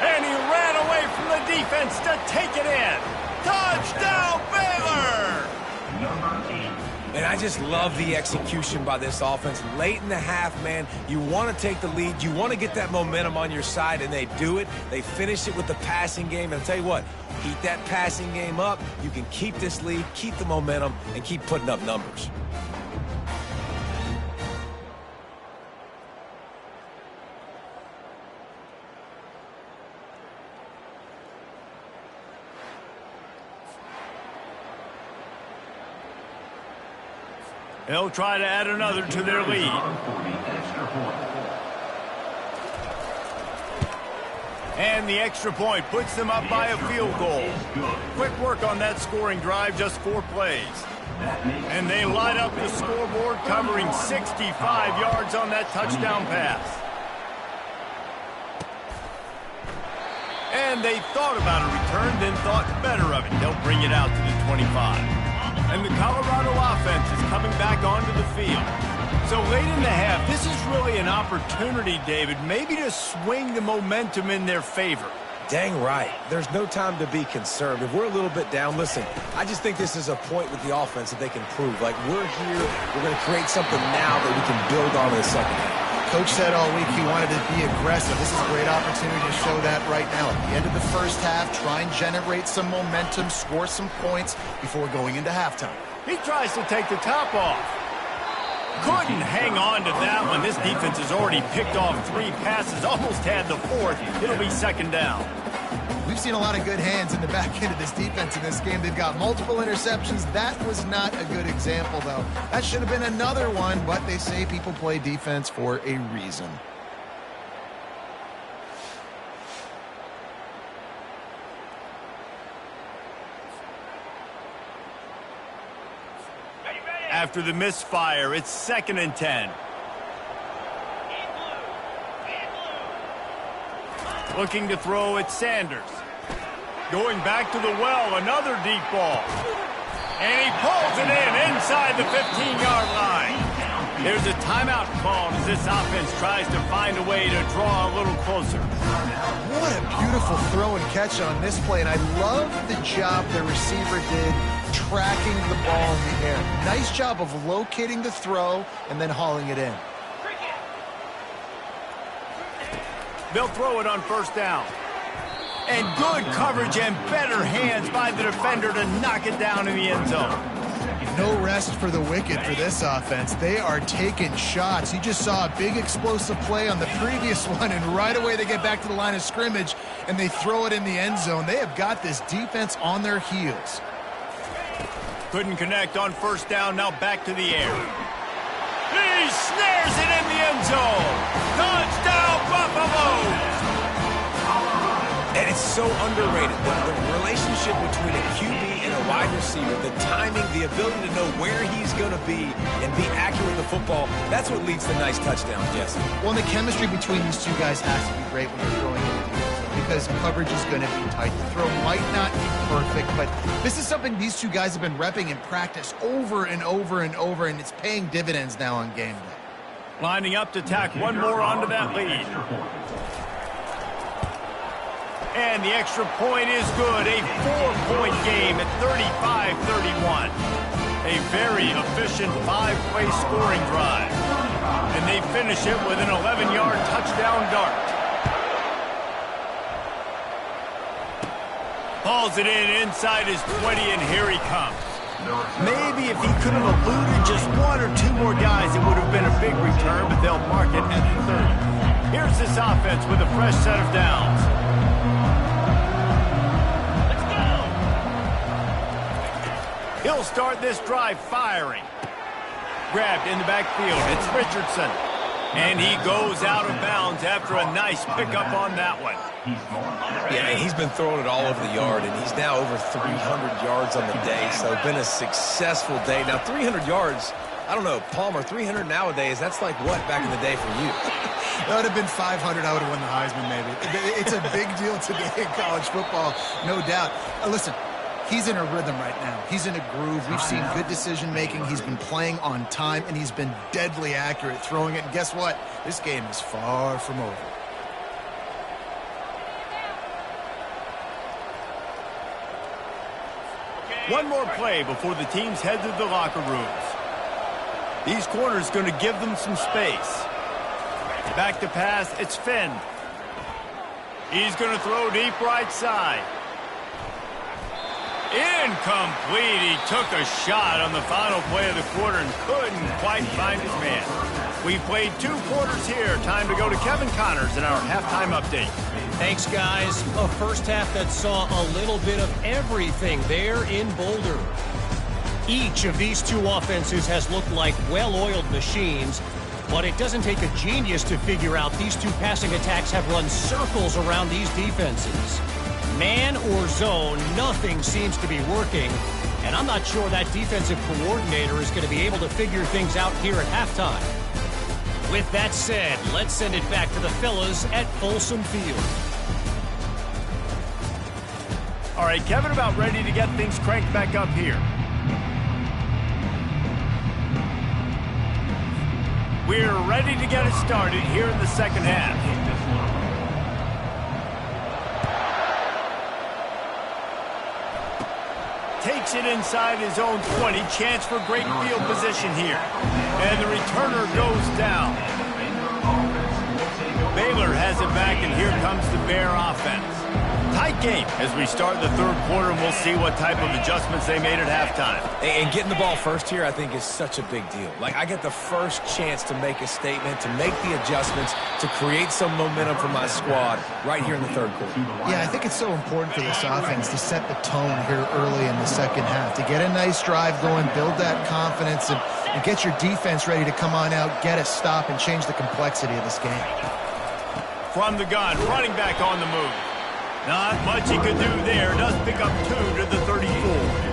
And he ran away from the defense to take it in. Touchdown, Baylor! And I just love the execution by this offense. Late in the half, man, you want to take the lead. You want to get that momentum on your side, and they do it. They finish it with the passing game. And I'll tell you what, keep that passing game up. You can keep this lead, keep the momentum, and keep putting up numbers. They'll try to add another to their lead. And the extra point puts them up by a field goal. Quick work on that scoring drive, just 4 plays. And they light up the scoreboard, covering 65 yards on that touchdown pass. And they thought about a return, then thought better of it. They'll bring it out to the 25. And the Colorado offense is coming back onto the field. So late in the half, this is really an opportunity, David, maybe to swing the momentum in their favor. Dang right. There's no time to be concerned. If we're a little bit down, listen, I just think this is a point with the offense that they can prove. Like, we're here, we're going to create something now that we can build on in the second half. Coach said all week he wanted to be aggressive. This is a great opportunity to show that right now. At the end of the 1st half, try and generate some momentum, score some points before going into halftime. He tries to take the top off. Couldn't hang on to that one. This defense has already picked off 3 passes, almost had the 4th. It'll be 2nd down. We've seen a lot of good hands in the back end of this defense in this game. They've got multiple interceptions. That was not a good example, though. That should have been another one, but they say people play defense for a reason. After the misfire, it's 2nd and 10. Looking to throw at Sanders. Going back to the well, another deep ball. And he pulls it in inside the 15-yard line. There's a timeout called as this offense tries to find a way to draw a little closer. What a beautiful throw and catch on this play, and I love the job the receiver did tracking the ball in the air. Nice job of locating the throw and then hauling it in. They'll throw it on 1st down. And good coverage and better hands by the defender to knock it down in the end zone. No rest for the wicked for this offense. They are taking shots. You just saw a big explosive play on the previous one, and right away they get back to the line of scrimmage, and they throw it in the end zone. They have got this defense on their heels. Couldn't connect on 1st down, now back to the air. He snares it in the end zone. Touchdown, Buffalo! And it's so underrated. The relationship between a QB and a wide receiver, the timing, the ability to know where he's going to be and be accurate with the football, that's what leads to nice touchdowns, Jesse. Well, the chemistry between these two guys has to be great when you're throwing into the end zone because coverage is going to be tight. The throw might not be perfect, but this is something these two guys have been repping in practice over and over and over, and it's paying dividends now on game day. Lining up to tack one more onto that lead. And the extra point is good. A 4-point game at 35-31. A very efficient 5-play scoring drive. And they finish it with an 11-yard touchdown dart. Hauls it in inside his 20, and here he comes. Maybe if he could have eluded just 1 or 2 more guys, it would have been a big return, but they'll mark it at 30. Here's this offense with a fresh set of downs. He'll start this drive firing. Grabbed in the backfield. It's Richardson. And he goes out of bounds after a nice pickup on that one. Yeah, he's been throwing it all over the yard, and he's now over 300 yards on the day, so been a successful day. Now, 300 yards, I don't know, Palmer, 300 nowadays, that's like what back in the day for you? That would have been 500. I would have won the Heisman, maybe. It's a big deal today in college football, no doubt. Listen. He's in a rhythm right now. He's in a groove. We've seen good decision-making. He's been playing on time, and he's been deadly accurate throwing it. And guess what? This game is far from over. One more play before the teams head to the locker rooms. These corners going to give them some space. Back to pass, it's Finn. He's going to throw deep right side. Incomplete. He took a shot on the final play of the quarter and couldn't quite find his man. We've played 2 quarters here. Time to go to Kevin Connors in our halftime update. Thanks, guys. A first half that saw a little bit of everything there in Boulder. Each of these 2 offenses has looked like well-oiled machines, but it doesn't take a genius to figure out these 2 passing attacks have run circles around these defenses. Man or zone, nothing seems to be working, and I'm not sure that defensive coordinator is going to be able to figure things out here at halftime. With that said, let's send it back to the fellas at Folsom Field. All right, Kevin, about ready to get things cranked back up here. We're ready to get it started here in the second half. Takes it inside his own 20. Chance for great field position here. And the returner goes down. Baylor has it back, and here comes the Bear offense. Tight game as we start the 3rd quarter, and we'll see what type of adjustments they made at halftime. And getting the ball first here, I think, is such a big deal. Like, I get the first chance to make a statement, to make the adjustments, to create some momentum for my squad right here in the 3rd quarter. Yeah, I think it's so important for this offense to set the tone here early in the second half, to get a nice drive going, build that confidence, and get your defense ready to come on out, get a stop, and change the complexity of this game. From the gun, running back on the move. Not much he could do there. Does pick up 2 to the 34.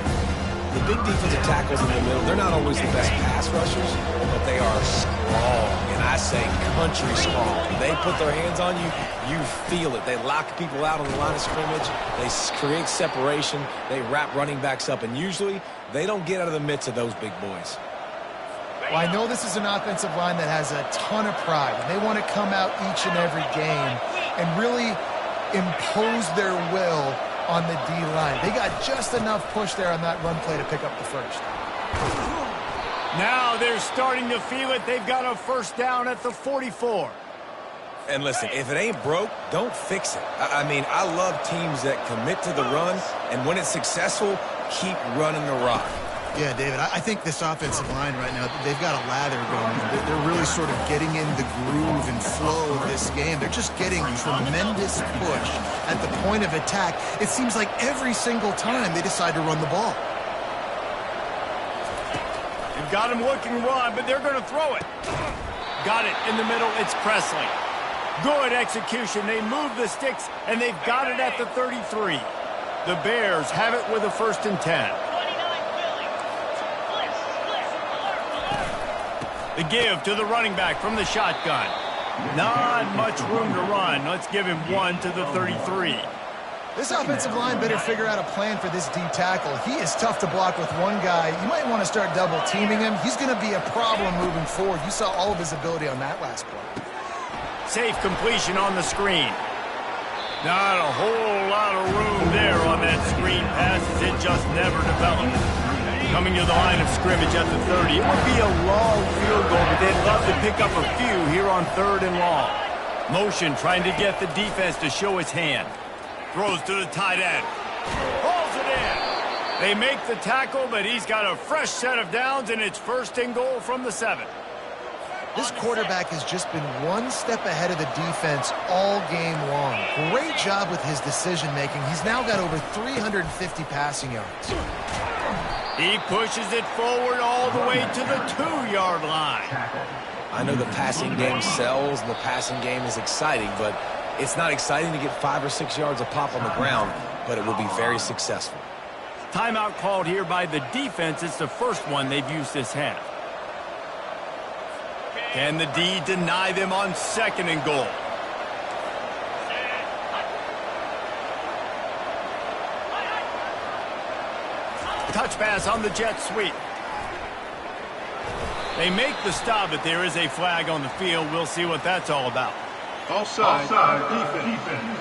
The big defensive tackles in the middle, they're not always the best pass rushers, but they are strong, and I say country strong. When they put their hands on you, you feel it. They lock people out on the line of scrimmage. They create separation. They wrap running backs up, and usually they don't get out of the midst of those big boys. Well, I know this is an offensive line that has a ton of pride, and they want to come out each and every game and really impose their will on the D-line. They got just enough push there on that run play to pick up the first. Now they're starting to feel it. They've got a first down at the 44. And listen, if it ain't broke, don't fix it. I mean, I love teams that commit to the run, and when it's successful, keep running the rock. Yeah, David, I think this offensive line right now, they've got a lather going. They're really sort of getting in the groove and flow of this game. They're just getting tremendous push at the point of attack. It seems like every single time they decide to run the ball. They've got him looking run, but they're going to throw it. Got it in the middle. It's Presley. Good execution. They move the sticks, and they've got it at the 33. The Bears have it with a 1st and 10. The give to the running back from the shotgun. Not much room to run. Let's give him 1 to the 33. This offensive line better figure out a plan for this D tackle. He is tough to block with one guy. You might want to start double teaming him. He's going to be a problem moving forward. You saw all of his ability on that last play. Safe completion on the screen. Not a whole lot of room there on that screen pass as it just never developed. Coming to the line of scrimmage at the 30. It would be a long field goal, but they'd love to pick up a few here on 3rd and long. Motion trying to get the defense to show its hand. Throws to the tight end. Pulls it in. They make the tackle, but he's got a fresh set of downs, and it's 1st and goal from the 7. This quarterback has just been one step ahead of the defense all game long. Great job with his decision-making. He's now got over 350 passing yards. He pushes it forward all the way to the 2-yard line. I know the passing game sells and the passing game is exciting, but it's not exciting to get 5 or 6 yards a pop on the ground, but it will be very successful. Timeout called here by the defense. It's the first one they've used this half. Can the D deny them on 2nd and goal? Touch pass on the jet sweep. They make the stop, but there is a flag on the field. We'll see what that's all about. Offside defense.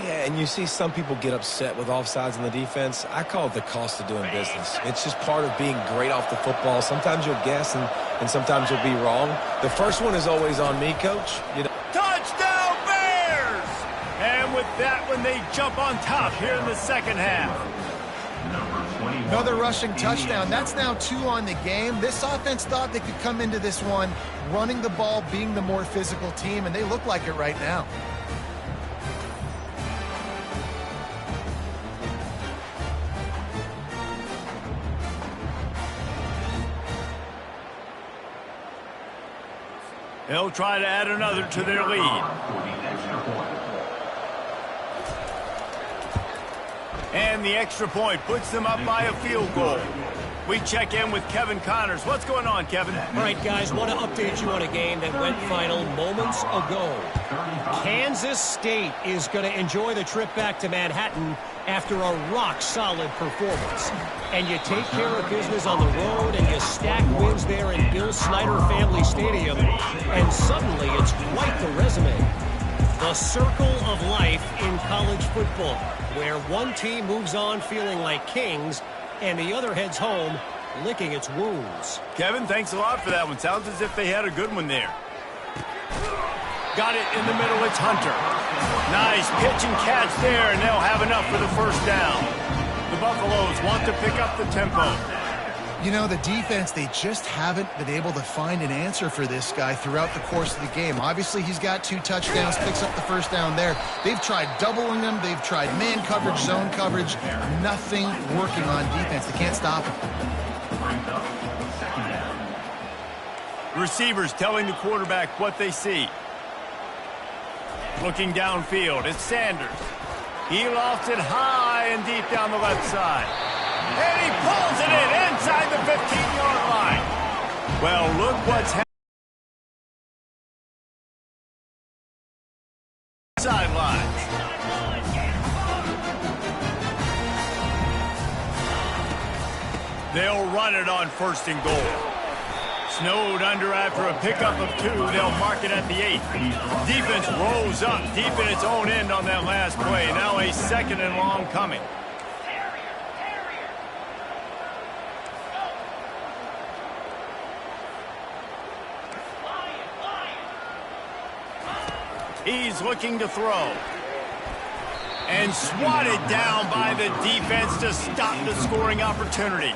Yeah, and you see some people get upset with offsides in the defense. I call it the cost of doing business. It's just part of being great off the football. Sometimes you'll guess and sometimes you'll be wrong. The first one is always on me, Coach. You know. Touchdown, Bears! And with that one, they jump on top here in the 2nd half. Another rushing touchdown. That's now 2 on the game. This offense thought they could come into this one running the ball, being the more physical team, and they look like it right now. They'll try to add another to their lead. And the extra point puts them up by a field goal. We check in with Kevin Connors. What's going on, Kevin? All right, guys, want to update you on a game that went final moments ago. Kansas State is going to enjoy the trip back to Manhattan after a rock-solid performance. And you take care of business on the road, and you stack wins there in Bill Snyder Family Stadium, and suddenly it's quite the resume. The circle of life in college football, where one team moves on feeling like kings, and the other heads home licking its wounds. Kevin, thanks a lot for that one. Sounds as if they had a good one there. Got it in the middle. It's Hunter. Nice pitch and catch there, and they'll have enough for the first down. The Buffaloes want to pick up the tempo. You know, the defense, they just haven't been able to find an answer for this guy throughout the course of the game. Obviously, he's got 2 touchdowns, picks up the first down there. They've tried doubling him. They've tried man coverage, zone coverage. Nothing working on defense. They can't stop him. Receivers telling the quarterback what they see. Looking downfield, it's Sanders. He lofts it high and deep down the left side. And he pulls it in inside the 15-yard line. Well, look what's happening. Sidelines. They'll run it on 1st and goal. Snowed under after a pickup of 2. They'll mark it at the 8. Defense rolls up deep in its own end on that last play. Now a 2nd and long coming. He's looking to throw. And swatted down by the defense to stop the scoring opportunity.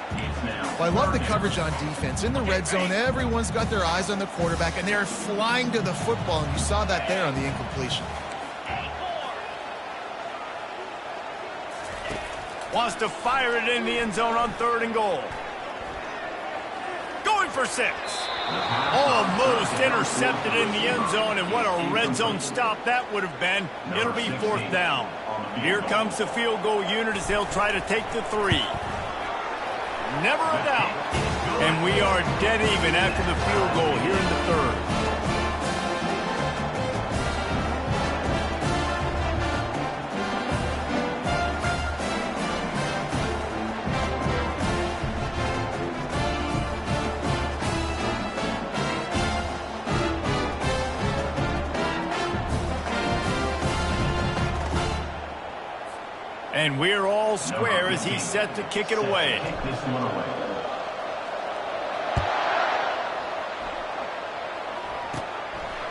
Well, I love the coverage on defense. In the red zone, everyone's got their eyes on the quarterback, and they're flying to the football, and you saw that there on the incompletion. Wants to fire it in the end zone on 3rd and goal. Going for 6. Almost intercepted in the end zone, and what a red zone stop that would have been. It'll be 4th down. Here comes the field goal unit as they'll try to take the 3. Never a doubt. And we are dead even after the field goal here in the 3rd. And we're all square as he's set to kick it away.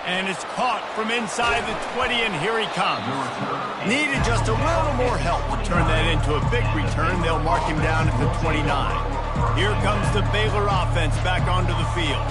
And it's caught from inside the 20, and here he comes. Needed just a little more help to turn that into a big return. They'll mark him down at the 29. Here comes the Baylor offense back onto the field.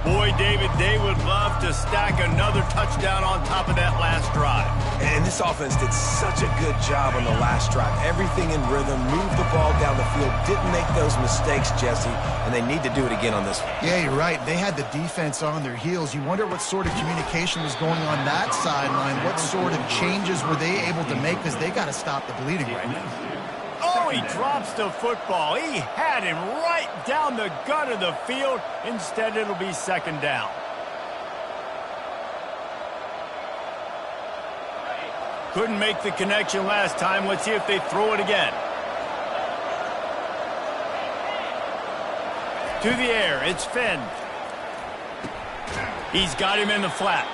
Boy, David, they would love to stack another touchdown on top of that last drive. And this offense did such a good job on the last drive. Everything in rhythm, moved the ball down the field, didn't make those mistakes, Jesse, and they need to do it again on this one. Yeah, you're right. They had the defense on their heels. You wonder what sort of communication was going on that sideline. What sort of changes were they able to make, because they got to stop the bleeding right now. Oh, he drops the football. He had him right down the gut of the field. Instead, it'll be 2nd down. Couldn't make the connection last time. Let's see if they throw it again. To the air, it's Finn. He's got him in the flat.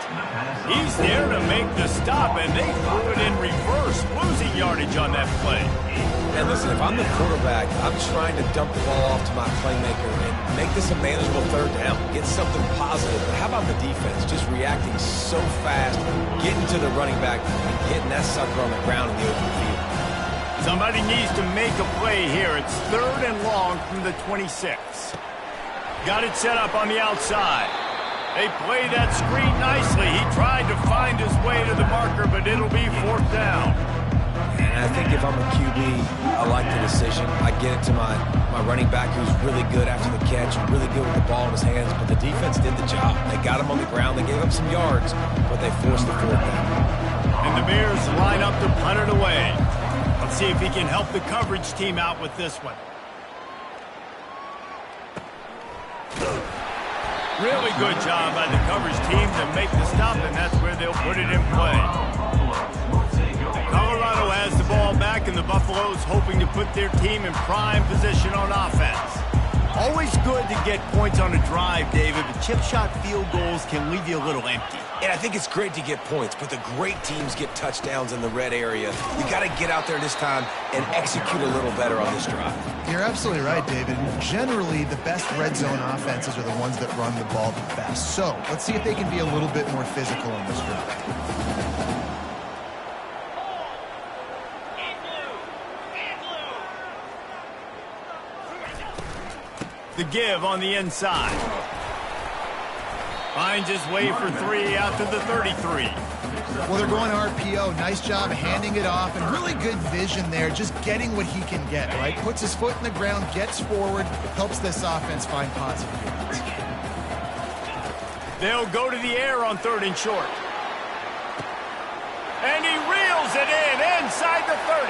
He's there to make the stop, and they threw it in reverse, losing yardage on that play. And listen, if I'm the quarterback, I'm trying to dump the ball off to my playmaker and make this a manageable 3rd down, get something positive. But how about the defense just reacting so fast, getting to the running back, and getting that sucker on the ground in the open field? Somebody needs to make a play here. It's 3rd and long from the 26. Got it set up on the outside. They play that screen nicely. He tried to find his way to the marker, but it'll be 4th down. And I think if I'm a QB, I like the decision. I get it to my running back, who's really good after the catch and really good with the ball in his hands, but the defense did the job. They got him on the ground. They gave up some yards, but they forced the 4th down. And the Bears line up to punt it away. Let's see if he can help the coverage team out with this one. Really good job by the coverage team to make the stop, and that's where they'll put it in play. Colorado has the ball back, and the Buffaloes hoping to put their team in prime position on offense. Always good to get points on a drive, David, but chip shot field goals can leave you a little empty. And I think it's great to get points, but the great teams get touchdowns in the red area. You got to get out there this time and execute a little better on this drive. You're absolutely right, David. Generally, the best red zone offenses are the ones that run the ball the best. So let's see if they can be a little bit more physical on this drive. The give on the inside. Finds his way for 3 out to the 33. Well, they're going RPO. Nice job handing it off, and really good vision there, just getting what he can get, right? Puts his foot in the ground, gets forward, helps this offense find positive yards. They'll go to the air on 3rd and short. And he reels it in inside the 30.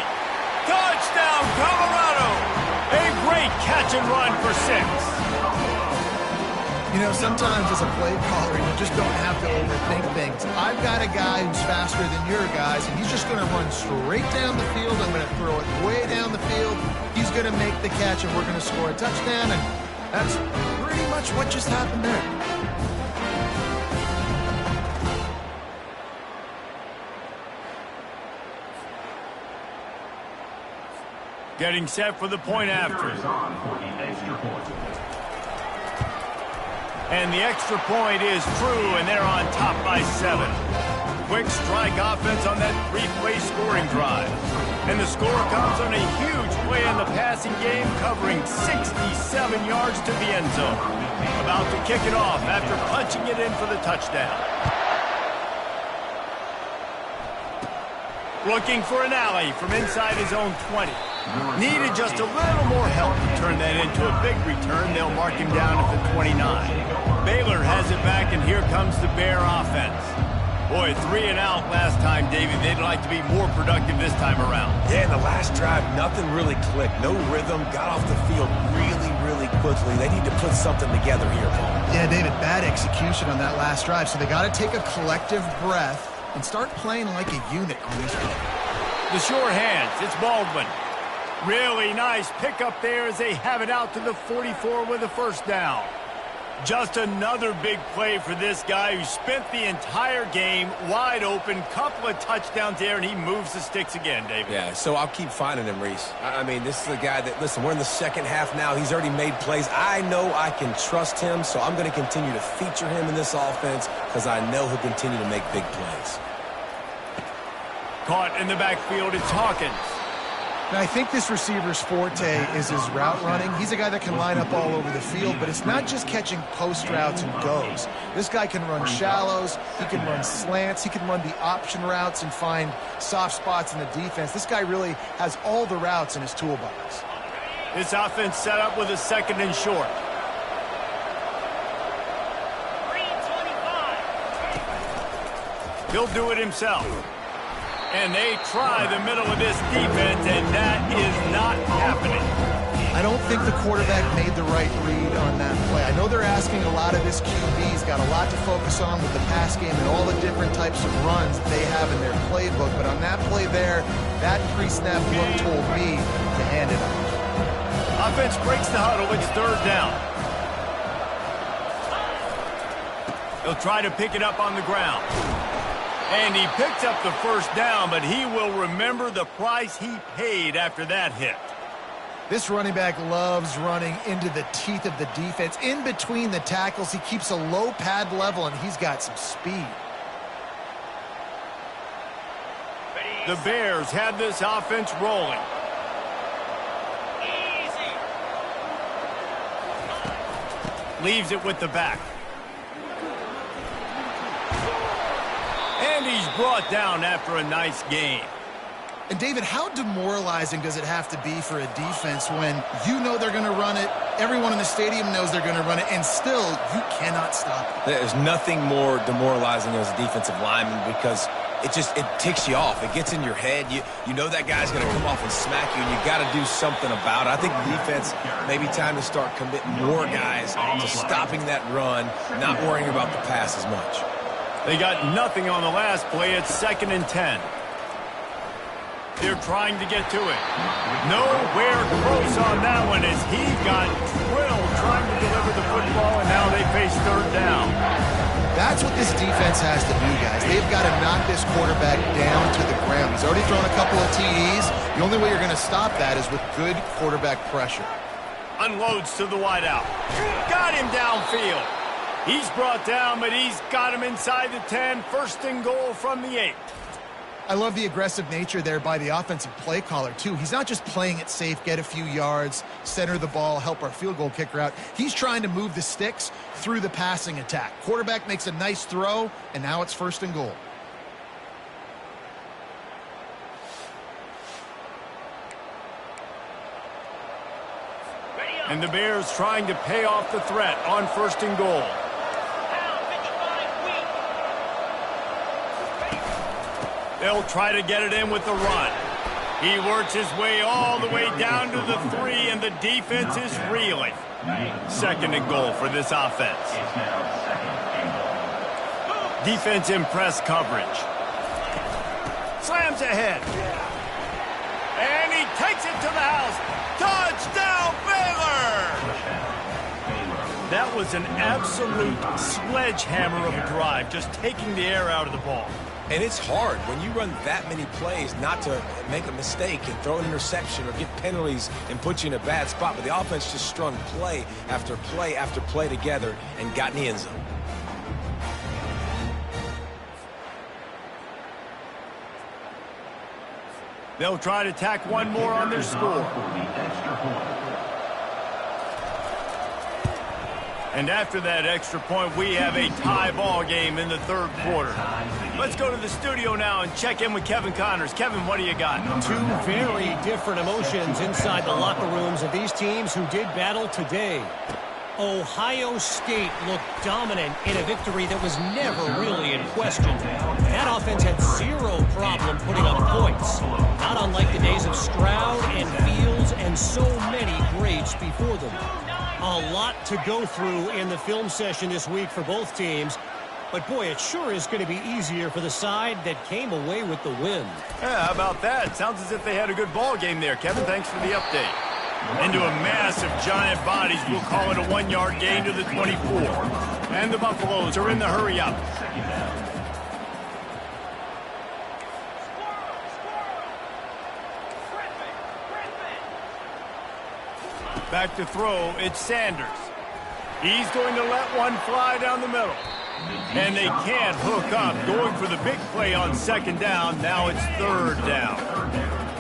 Touchdown, Colorado! A great catch and run for 6. You know, sometimes as a play caller, you just don't have to overthink things. I've got a guy who's faster than your guys, and he's just going to run straight down the field. I'm going to throw it way down the field. He's going to make the catch, and we're going to score a touchdown, and that's pretty much what just happened there. Getting set for the point after. And the extra point is true, and they're on top by 7. Quick strike offense on that 3-play scoring drive. And the score comes on a huge play in the passing game, covering 67 yards to the end zone. About to kick it off after punching it in for the touchdown. Looking for an alley from inside his own 20. Needed just a little more help to turn that into a big return. They'll mark him down at the 29. Baylor has it back, and here comes the Bear offense. Boy, 3 and out last time, David. They'd like to be more productive this time around. Yeah, in the last drive, nothing really clicked. No rhythm, got off the field really, really quickly. They need to put something together here, Paul. Yeah, David, bad execution on that last drive, so they got to take a collective breath and start playing like a unit on this one. The sure hands, it's Baldwin. Really nice pickup there as they have it out to the 44 with a first down. Just another big play for this guy who spent the entire game wide open. Couple of touchdowns there, and he moves the sticks again, David. Yeah, so I'll keep finding him, Reese. I mean, this is a guy that, listen, we're in the second half now. He's already made plays. I know I can trust him, so I'm going to continue to feature him in this offense because I know he'll continue to make big plays. Caught in the backfield, it's Hawkins. Now, I think this receiver's forte is his route running. He's a guy that can line up all over the field, but it's not just catching post routes and goes. This guy can run shallows, he can run slants, he can run the option routes and find soft spots in the defense. This guy really has all the routes in his toolbox. This offense set up with a 2nd and short. He'll do it himself. And they try the middle of this defense, and that is not happening. I don't think the quarterback made the right read on that play. I know they're asking a lot of this QB. He's got a lot to focus on with the pass game and all the different types of runs that they have in their playbook. But on that play there, that pre-snap look told me to hand it off. Offense breaks the huddle. It's 3rd down. He'll try to pick it up on the ground. And he picks up the first down, but he will remember the price he paid after that hit. This running back loves running into the teeth of the defense. In between the tackles, he keeps a low pad level, and he's got some speed. The Bears have this offense rolling. Leaves it with the back. And he's brought down after a nice game. And, David, how demoralizing does it have to be for a defense when you know they're going to run it, everyone in the stadium knows they're going to run it, and still you cannot stop it? There's nothing more demoralizing as a defensive lineman because it ticks you off. It gets in your head. You know that guy's going to come off and smack you, and you got to do something about it. I think the defense maybe time to start committing more guys to stopping that run, not worrying about the pass as much. They got nothing on the last play. It's 2nd and 10. They're trying to get to it. Nowhere close on that one as he got drilled trying to deliver the football, and now they face 3rd down. That's what this defense has to do, guys. They've got to knock this quarterback down to the ground. He's already thrown a couple of TDs. The only way you're going to stop that is with good quarterback pressure. Unloads to the wideout. Got him downfield. He's brought down, but he's got him inside the 10. 1st and goal from the 8. I love the aggressive nature there by the offensive play caller, too. He's not just playing it safe, get a few yards, center the ball, help our field goal kicker out. He's trying to move the sticks through the passing attack. Quarterback makes a nice throw, and now it's 1st and goal. And the Bears trying to pay off the threat on 1st and goal. They'll try to get it in with the run. He works his way all the way down to the 3, and the defense is reeling. Second and goal for this offense. Defense in press coverage. Slams ahead. And he takes it to the house. Touchdown, Baylor! That was an absolute sledgehammer of a drive, just taking the air out of the ball. And it's hard when you run that many plays not to make a mistake and throw an interception or get penalties and put you in a bad spot. But the offense just strung play after play after play together and got in the end zone. They'll try to tack one more on their score. And after that extra point, we have a tie ball game in the third quarter. Let's go to the studio now and check in with Kevin Connors. Kevin, what do you got? Two very different emotions inside the locker rooms of these teams who did battle today. Ohio State looked dominant in a victory that was never really in question. That offense had zero problem putting up points, not unlike the days of Stroud and Fields and so many greats before them. A lot to go through in the film session this week for both teams. But, boy, it sure is going to be easier for the side that came away with the win. Yeah, how about that? Sounds as if they had a good ball game there. Kevin, thanks for the update. Into a mass of giant bodies, we'll call it a 1-yard gain to the 24. And the Buffaloes are in the hurry-up. Back to throw, it's Sanders. He's going to let one fly down the middle. And they can't hook up. Going for the big play on second down. Now it's third down.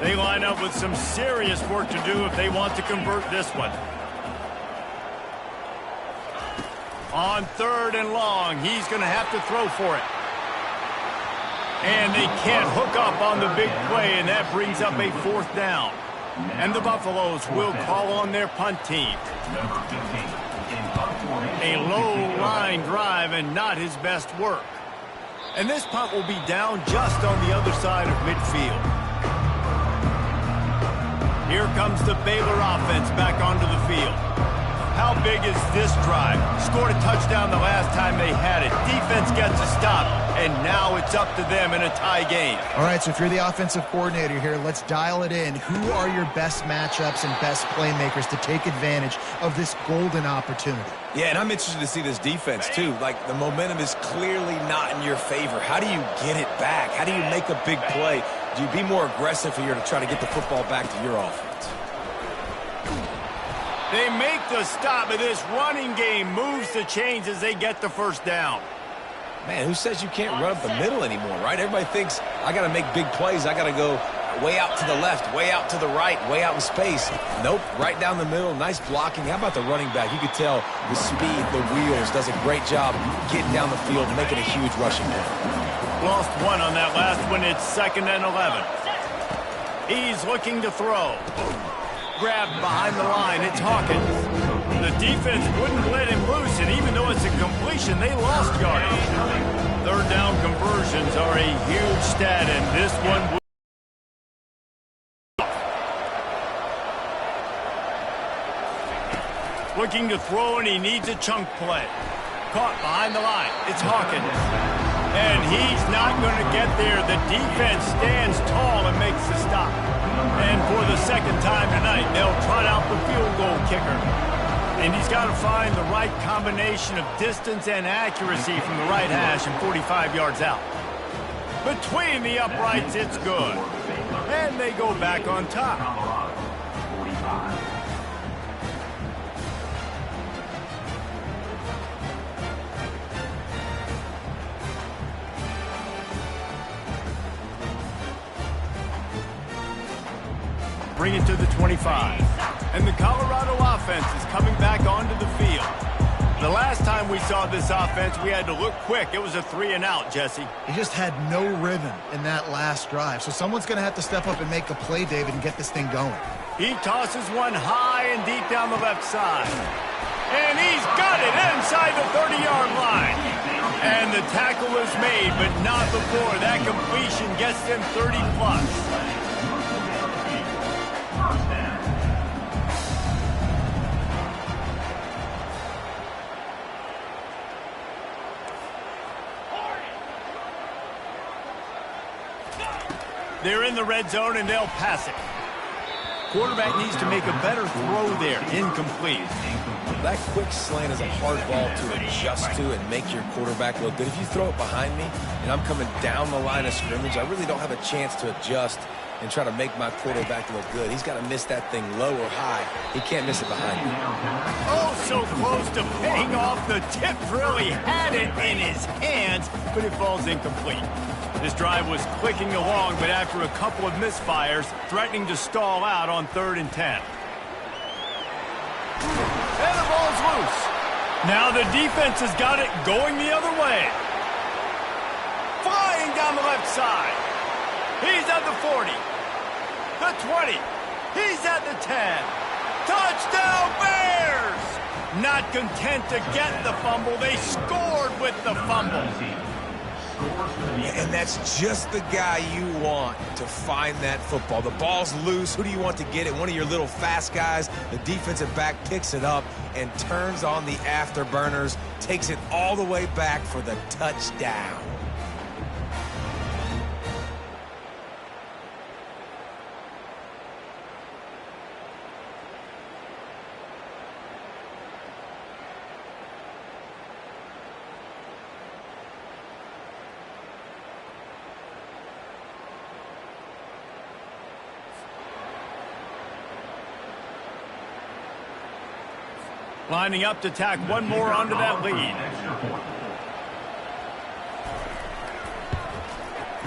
They line up with some serious work to do if they want to convert this one. On third and long, he's going to have to throw for it. And they can't hook up on the big play, and that brings up a fourth down. And the Buffaloes will call on their punt team. A low-line drive and not his best work. And this punt will be down just on the other side of midfield. Here comes the Baylor offense back onto the field. How big is this drive? Scored a touchdown the last time they had it. Defense gets a stop, and now it's up to them in a tie game. All right, so if you're the offensive coordinator here, let's dial it in. Who are your best matchups and best playmakers to take advantage of this golden opportunity? Yeah, and I'm interested to see this defense, too. Like, the momentum is clearly not in your favor. How do you get it back? How do you make a big play? Do you be more aggressive here to try to get the football back to your offense? They make the stop, and this running game moves the chains as they get the first down. Man, who says you can't run up the middle anymore, right? Everybody thinks, I got to make big plays. I got to go way out to the left, way out to the right, way out in space. Nope, right down the middle. Nice blocking. How about the running back? You could tell the speed, the wheels, does a great job getting down the field, making a huge rushing play. Lost one on that last one. It's 2nd and 11. He's looking to throw. Grabbed behind the line. It's Hawkins. The defense wouldn't let him loose, and even though it's a completion, they lost yardage. Third down conversions are a huge stat, and this one will. Looking to throw, and he needs a chunk play. Caught behind the line. It's Hawkins. And he's not going to get there. The defense stands tall and makes the stop. And for the second time tonight, they'll trot out the field goal kicker. And he's got to find the right combination of distance and accuracy from the right hash and 45 yards out. Between the uprights, it's good. And they go back on top. Bring it to the 25. And the Colorado offense is coming back onto the field. The last time we saw this offense, we had to look quick. It was a 3-and-out, Jesse. He just had no rhythm in that last drive. So someone's going to have to step up and make the play, David, and get this thing going. He tosses one high and deep down the left side. And he's got it inside the 30-yard line. And the tackle is made, but not before that completion gets them 30-plus. They're in the red zone, and they'll pass it. Quarterback needs to make a better throw there. Incomplete. That quick slant is a hard ball to adjust to and make your quarterback look good. If you throw it behind me and I'm coming down the line of scrimmage, I really don't have a chance to adjust and try to make my quarterback look good. He's got to miss that thing low or high. He can't miss it behind me. Oh, so close to paying off. The tip really had it in his hands, but it falls incomplete. This drive was clicking along, but after a couple of misfires, threatening to stall out on 3rd and 10. And the ball's loose. Now the defense has got it going the other way. Flying down the left side. He's at the 40. The 20. He's at the 10. Touchdown Bears! Not content to get the fumble, they scored with the fumble. And that's just the guy you want to find that football. The ball's loose. Who do you want to get it? One of your little fast guys. The defensive back picks it up and turns on the afterburners, takes it all the way back for the touchdown. Lining up to tack one more onto that lead.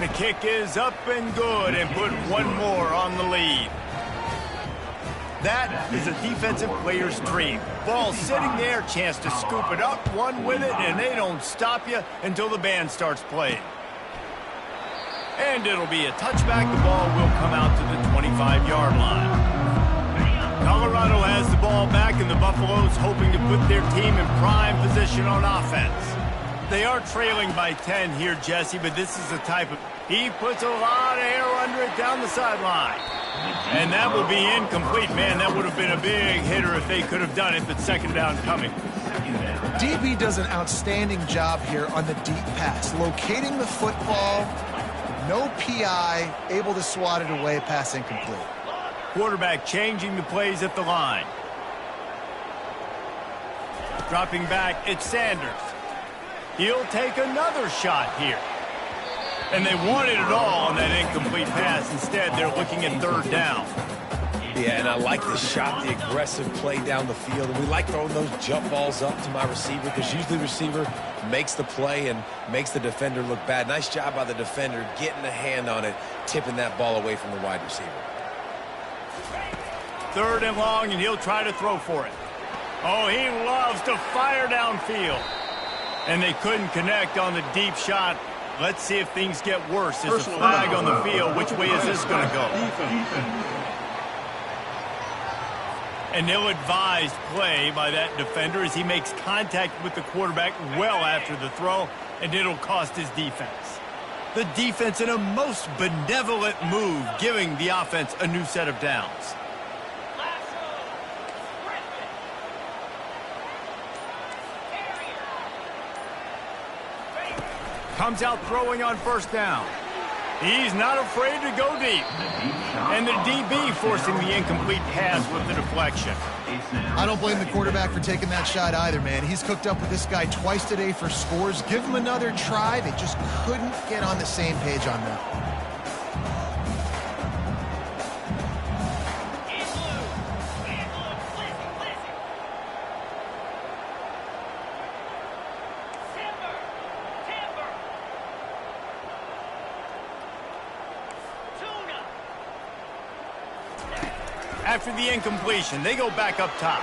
The kick is up and good and put one more on the lead. That is a defensive player's dream. Ball sitting there, chance to scoop it up, one with it, and they don't stop you until the band starts playing. And it'll be a touchback. The ball will come out to the 25-yard line. Colorado has the ball back, and the Buffaloes hoping to put their team in prime position on offense. They are trailing by 10 here, Jesse, but this is the type of... He puts a lot of air under it down the sideline. And that will be incomplete. Man, that would have been a big hitter if they could have done it, but second down coming. DB does an outstanding job here on the deep pass, locating the football, no PI, able to swat it away, pass incomplete. Quarterback changing the plays at the line. Dropping back, it's Sanders. He'll take another shot here. And they wanted it all on that incomplete pass. Instead, they're looking at 3rd down. Yeah, and I like the shot, the aggressive play down the field. And we like throwing those jump balls up to my receiver because usually the receiver makes the play and makes the defender look bad. Nice job by the defender getting a hand on it, tipping that ball away from the wide receiver. 3rd and long, and he'll try to throw for it. Oh, he loves to fire downfield. And they couldn't connect on the deep shot. Let's see if things get worse. There's a flag on the field. Which way is this going to go? An ill-advised play by that defender as he makes contact with the quarterback well after the throw, and it'll cost his defense. The defense in a most benevolent move, giving the offense a new set of downs. Comes out throwing on 1st down. He's not afraid to go deep. And the DB forcing the incomplete pass with the deflection. I don't blame the quarterback for taking that shot either, man. He's cooked up with this guy twice today for scores. Give him another try. They just couldn't get on the same page on that. After the incompletion, they go back up top.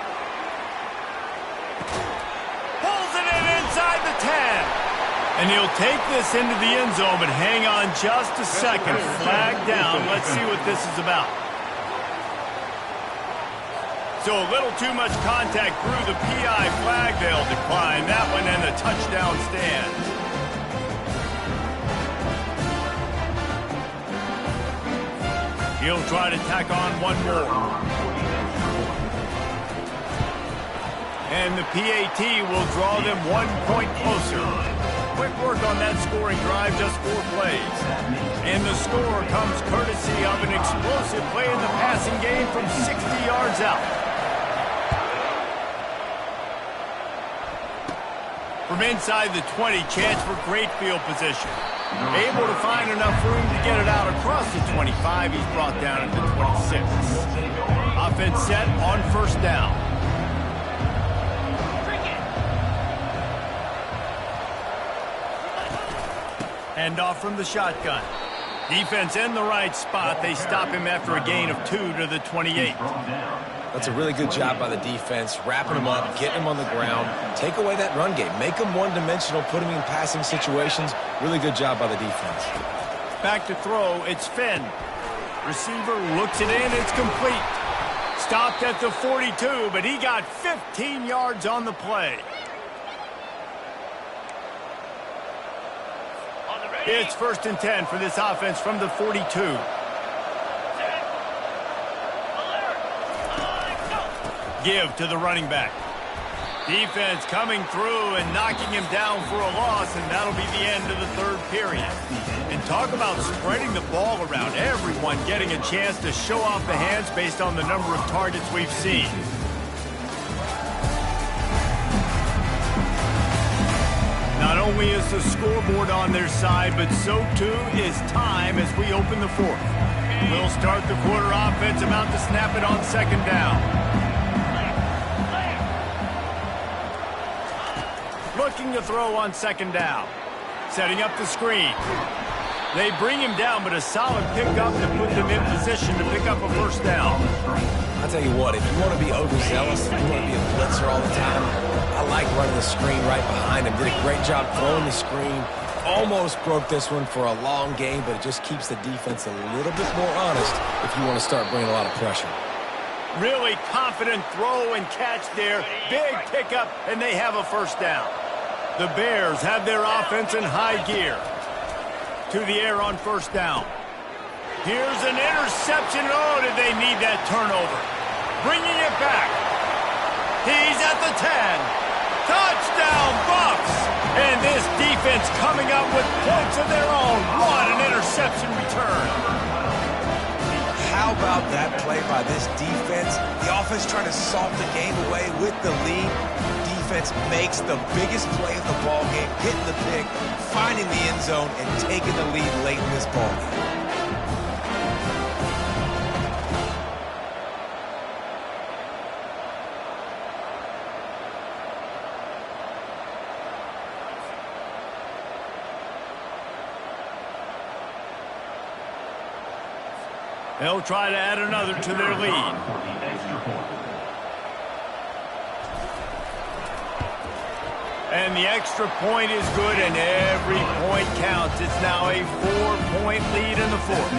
Pulls it in inside the 10. And he'll take this into the end zone, but hang on just a second. Flag down. Let's see what this is about. So a little too much contact through the PI flag. They'll decline that one, and the touchdown stands. He'll try to tack on one more. And the PAT will draw them 1 point closer. quick work on that scoring drive, just 4 plays. And the score comes courtesy of an explosive play in the passing game from 60 yards out. From inside the 20, chance for great field position. Able to find enough room to get it out across the 25. He's brought down at the 26. Offense set on first down. Hand off from the shotgun. Defense in the right spot. They stop him after a gain of 2 to the 28. That's a really good job by the defense, wrapping him up, getting him on the ground. Take away that run game. Make him one-dimensional, put him in passing situations. Really good job by the defense. Back to throw, it's Finn. Receiver looks it in, it's complete. Stopped at the 42, but he got 15 yards on the play. It's 1st and 10 for this offense from the 42. Give to the running back. Defense coming through and knocking him down for a loss, and that'll be the end of the 3rd period. And talk about spreading the ball around. Everyone getting a chance to show off the hands based on the number of targets we've seen. Not only is the scoreboard on their side, but so too is time as we open the 4th. We'll start the quarter offense, about to snap it on 2nd down. Looking to throw on 2nd down. Setting up the screen. They bring him down, but a solid pickup to put them in position to pick up a 1st down. I'll tell you what, if you want to be overzealous, if you want to be a blitzer all the time, I like running the screen right behind him. Did a great job throwing the screen. Almost broke this one for a long game, but it just keeps the defense a little bit more honest if you want to start bringing a lot of pressure. Really confident throw and catch there. Big pickup, and they have a 1st down. The Bears have their offense in high gear. To the air on 1st down. Here's an interception. Oh, did they need that turnover? Bringing it back. He's at the 10. Touchdown, Bucks! And this defense coming up with points of their own. What an interception return. How about that play by this defense? The offense trying to salt the game away with the lead. Defense makes the biggest play of the ball game, hitting the pick, finding the end zone, and taking the lead late in this ball game. They'll try to add another to their lead. And the extra point is good, and every point counts. It's now a 4-point lead in the 4th.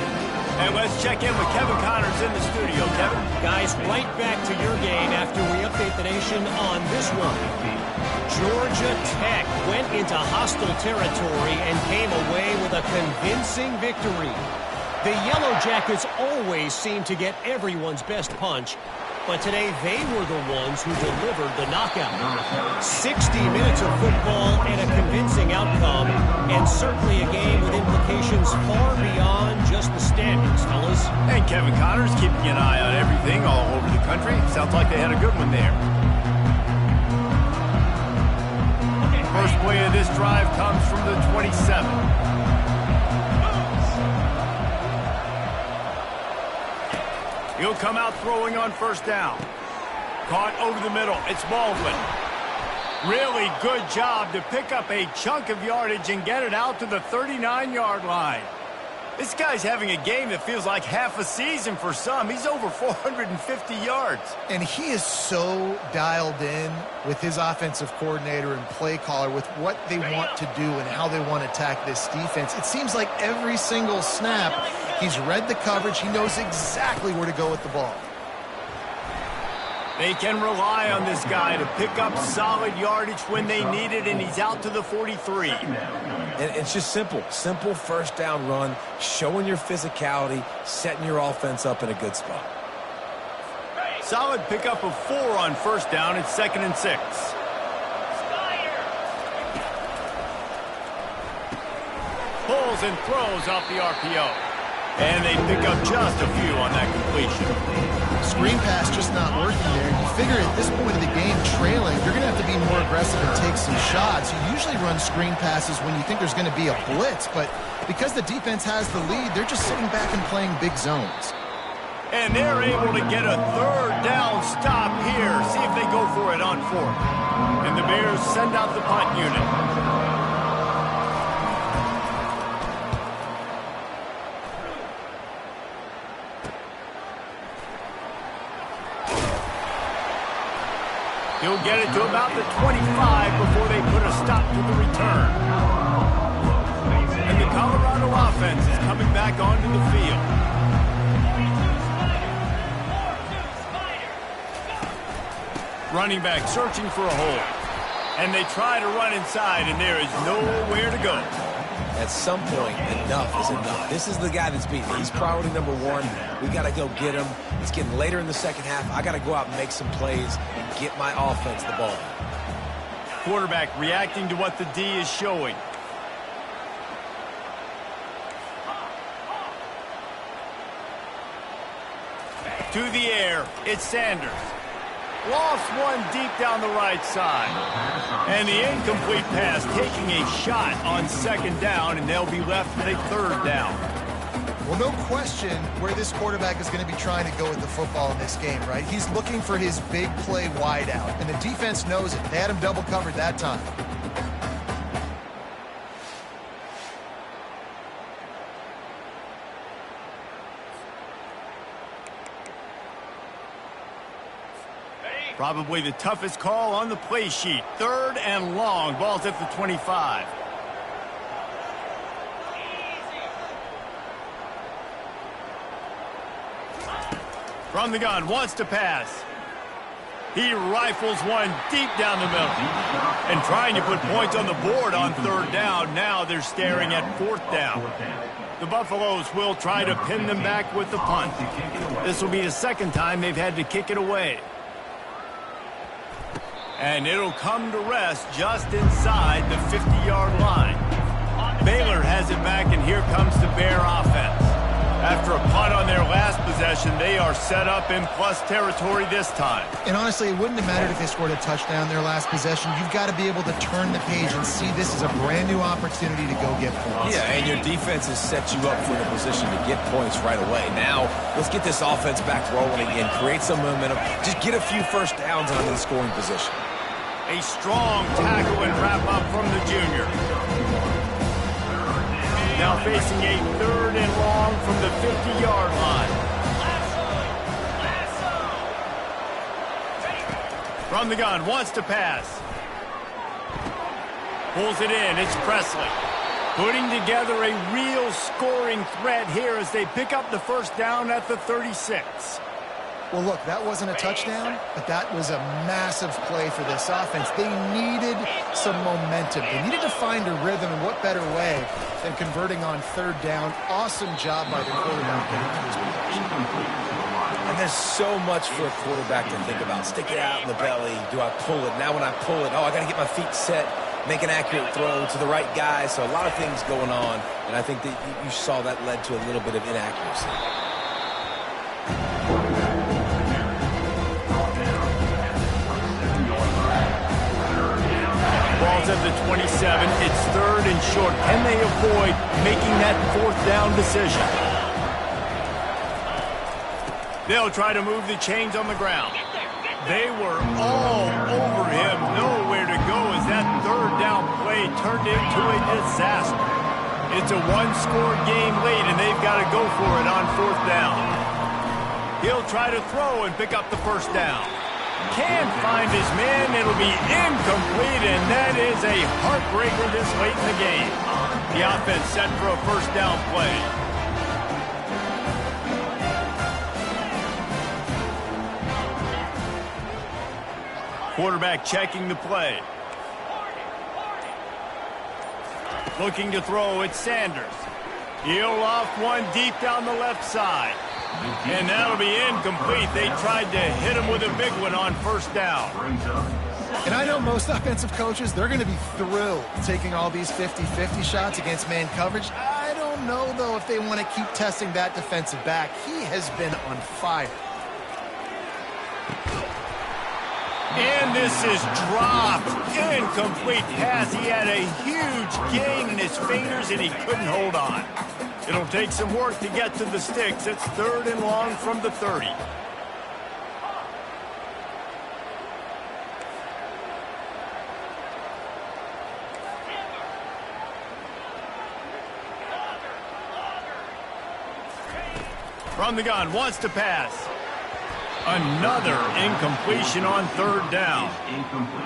And let's check in with Kevin Connors in the studio. Kevin? Guys, right back to your game after we update the nation on this one. Georgia Tech went into hostile territory and came away with a convincing victory. The Yellow Jackets always seem to get everyone's best punch, but today they were the ones who delivered the knockout. 60 minutes of football and a convincing outcome, and certainly a game with implications far beyond just the standings, fellas. And Kevin Connors keeping an eye on everything all over the country. Sounds like they had a good one there. First play of this drive comes from the 27. He'll come out throwing on 1st down. Caught over the middle. It's Baldwin. Really good job to pick up a chunk of yardage and get it out to the 39-yard line. This guy's having a game that feels like half a season for some. He's over 450 yards. And he is so dialed in with his offensive coordinator and play caller with what they want to do and how they want to attack this defense. It seems like every single snap, he's read the coverage. He knows exactly where to go with the ball. They can rely on this guy to pick up solid yardage when they need it, and he's out to the 43. And it's just simple. Simple 1st down run, showing your physicality, setting your offense up in a good spot. Solid pickup of 4 on 1st down. It's 2nd and 6. Pulls and throws off the RPO. And they pick up just a few on that completion. Screen pass just not working there. You figure at this point of the game, trailing, you're going to have to be more aggressive and take some shots. You usually run screen passes when you think there's going to be a blitz, but because the defense has the lead, they're just sitting back and playing big zones. And they're able to get a third down stop here. See if they go for it on fourth. And the Bears send out the punt unit. He'll get it to about the 25 before they put a stop to the return. And the Colorado offense is coming back onto the field. Running back searching for a hole. And they try to run inside, and there is nowhere to go. At some point, enough is enough. This is the guy that's beaten. He's priority number one. We got to go get him. It's getting later in the second half. I got to go out and make some plays and get my offense the ball. Quarterback reacting to what the D is showing. To the air, it's Sanders. Lost one deep down the right side. And the incomplete pass taking a shot on second down, and they'll be left with a third down. Well, no question where this quarterback is going to be trying to go with the football in this game, right? He's looking for his big play wide out, and the defense knows it. They had him double covered that time. Probably the toughest call on the play sheet. Third and long. Ball's at the 25. From the gun, wants to pass. He rifles one deep down the middle. And trying to put points on the board on third down. Now they're staring at fourth down. The Buffaloes will try to pin them back with the punt. This will be the second time they've had to kick it away. And it'll come to rest just inside the 50-yard line. Baylor has it back, and here comes the Bear offense. After a punt on their last possession, they are set up in plus territory this time. And honestly, it wouldn't have mattered if they scored a touchdown their last possession. You've got to be able to turn the page and see this as a brand new opportunity to go get points. Yeah, and your defense has set you up for the position to get points right away. Now, let's get this offense back rolling again, create some momentum, just get a few first downs on the scoring position. A strong tackle and wrap-up from the junior. Now facing a third and long from the 50-yard line. From the gun, wants to pass. Pulls it in, it's Presley. Putting together a real scoring threat here as they pick up the first down at the 36. Well, look, that wasn't a touchdown, but that was a massive play for this offense. They needed some momentum. They needed to find a rhythm, and what better way than converting on third down. Awesome job by the quarterback getting to his position. And there's so much for a quarterback to think about. Stick it out in the belly. Do I pull it? Now when I pull it, I got to get my feet set, make an accurate throw to the right guy. So a lot of things going on, and I think that you saw that led to a little bit of inaccuracy. Ball's at the 27. It's third and short. Can they avoid making that fourth down decision? They'll try to move the chains on the ground. They were all over him. Nowhere to go as that third down play turned into a disaster. It's a one-score game late, and they've got to go for it on fourth down. He'll try to throw and pick up the first down. Can't find his man. It'll be incomplete, and that is a heartbreaker this late in the game. The offense set for a first down play. Quarterback checking the play. Looking to throw, it's Sanders. He'll off one deep down the left side. And that'll be incomplete. They tried to hit him with a big one on first down. Brings up And I know most offensive coaches, they're going to be thrilled taking all these 50-50 shots against man coverage. I don't know, though, if they want to keep testing that defensive back. He has been on fire. And this is dropped. Incomplete pass. He had a huge gain in his fingers, and he couldn't hold on. It'll take some work to get to the sticks. It's 3rd and long from the 30. From the gun, wants to pass. Another incompletion on 3rd down.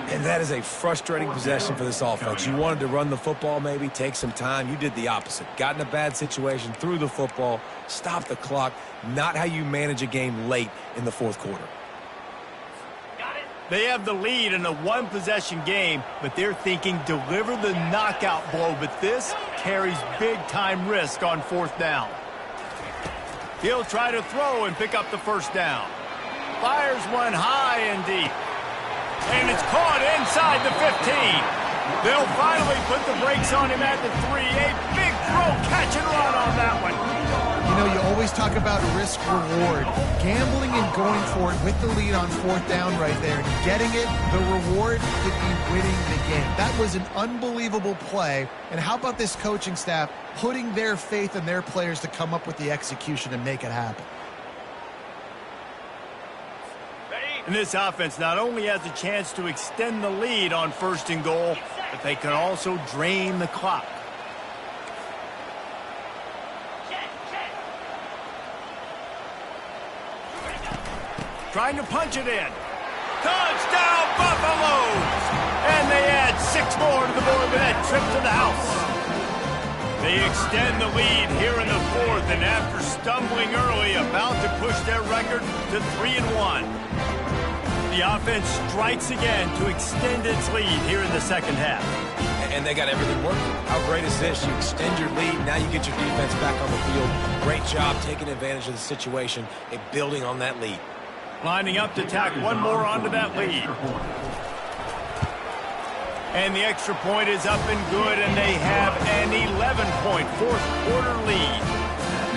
And that is a frustrating possession for this offense. You wanted to run the football, maybe take some time. You did the opposite. Got in a bad situation, threw the football, stopped the clock. Not how you manage a game late in the 4th quarter. They have the lead in a one-possession game, but they're thinking deliver the knockout blow. But this carries big-time risk on 4th down. He'll try to throw and pick up the 1st down. Fires one high and deep. And it's caught inside the 15. They'll finally put the brakes on him at the 3. A big throw, catch and run on that one. You know, you always talk about risk-reward. Gambling and going for it with the lead on 4th down right there. Getting it, the reward could be winning the game. That was an unbelievable play. And how about this coaching staff putting their faith in their players to come up with the execution and make it happen? And this offense not only has a chance to extend the lead on 1st and goal, but they can also drain the clock. Trying to punch it in. Touchdown, Buffaloes! And they add 6 more to the board with that trip to the house. They extend the lead here in the 4th, and after stumbling early, about to push their record to 3-1. The offense strikes again to extend its lead here in the 2nd half. And they got everything working. How great is this? You extend your lead, now you get your defense back on the field. Great job taking advantage of the situation and building on that lead. Lining up to tack one more onto that lead. And the extra point is up and good, and they have an 11-point 4th quarter lead.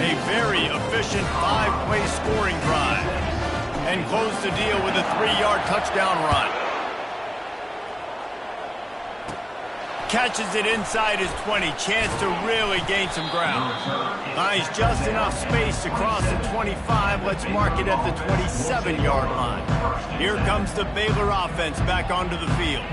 A very efficient 5-play scoring drive. And close the deal with a 3-yard touchdown run. Catches it inside his 20. Chance to really gain some ground. Nice, just enough space to cross the 25. Let's mark it at the 27-yard line. Here comes the Baylor offense back onto the field.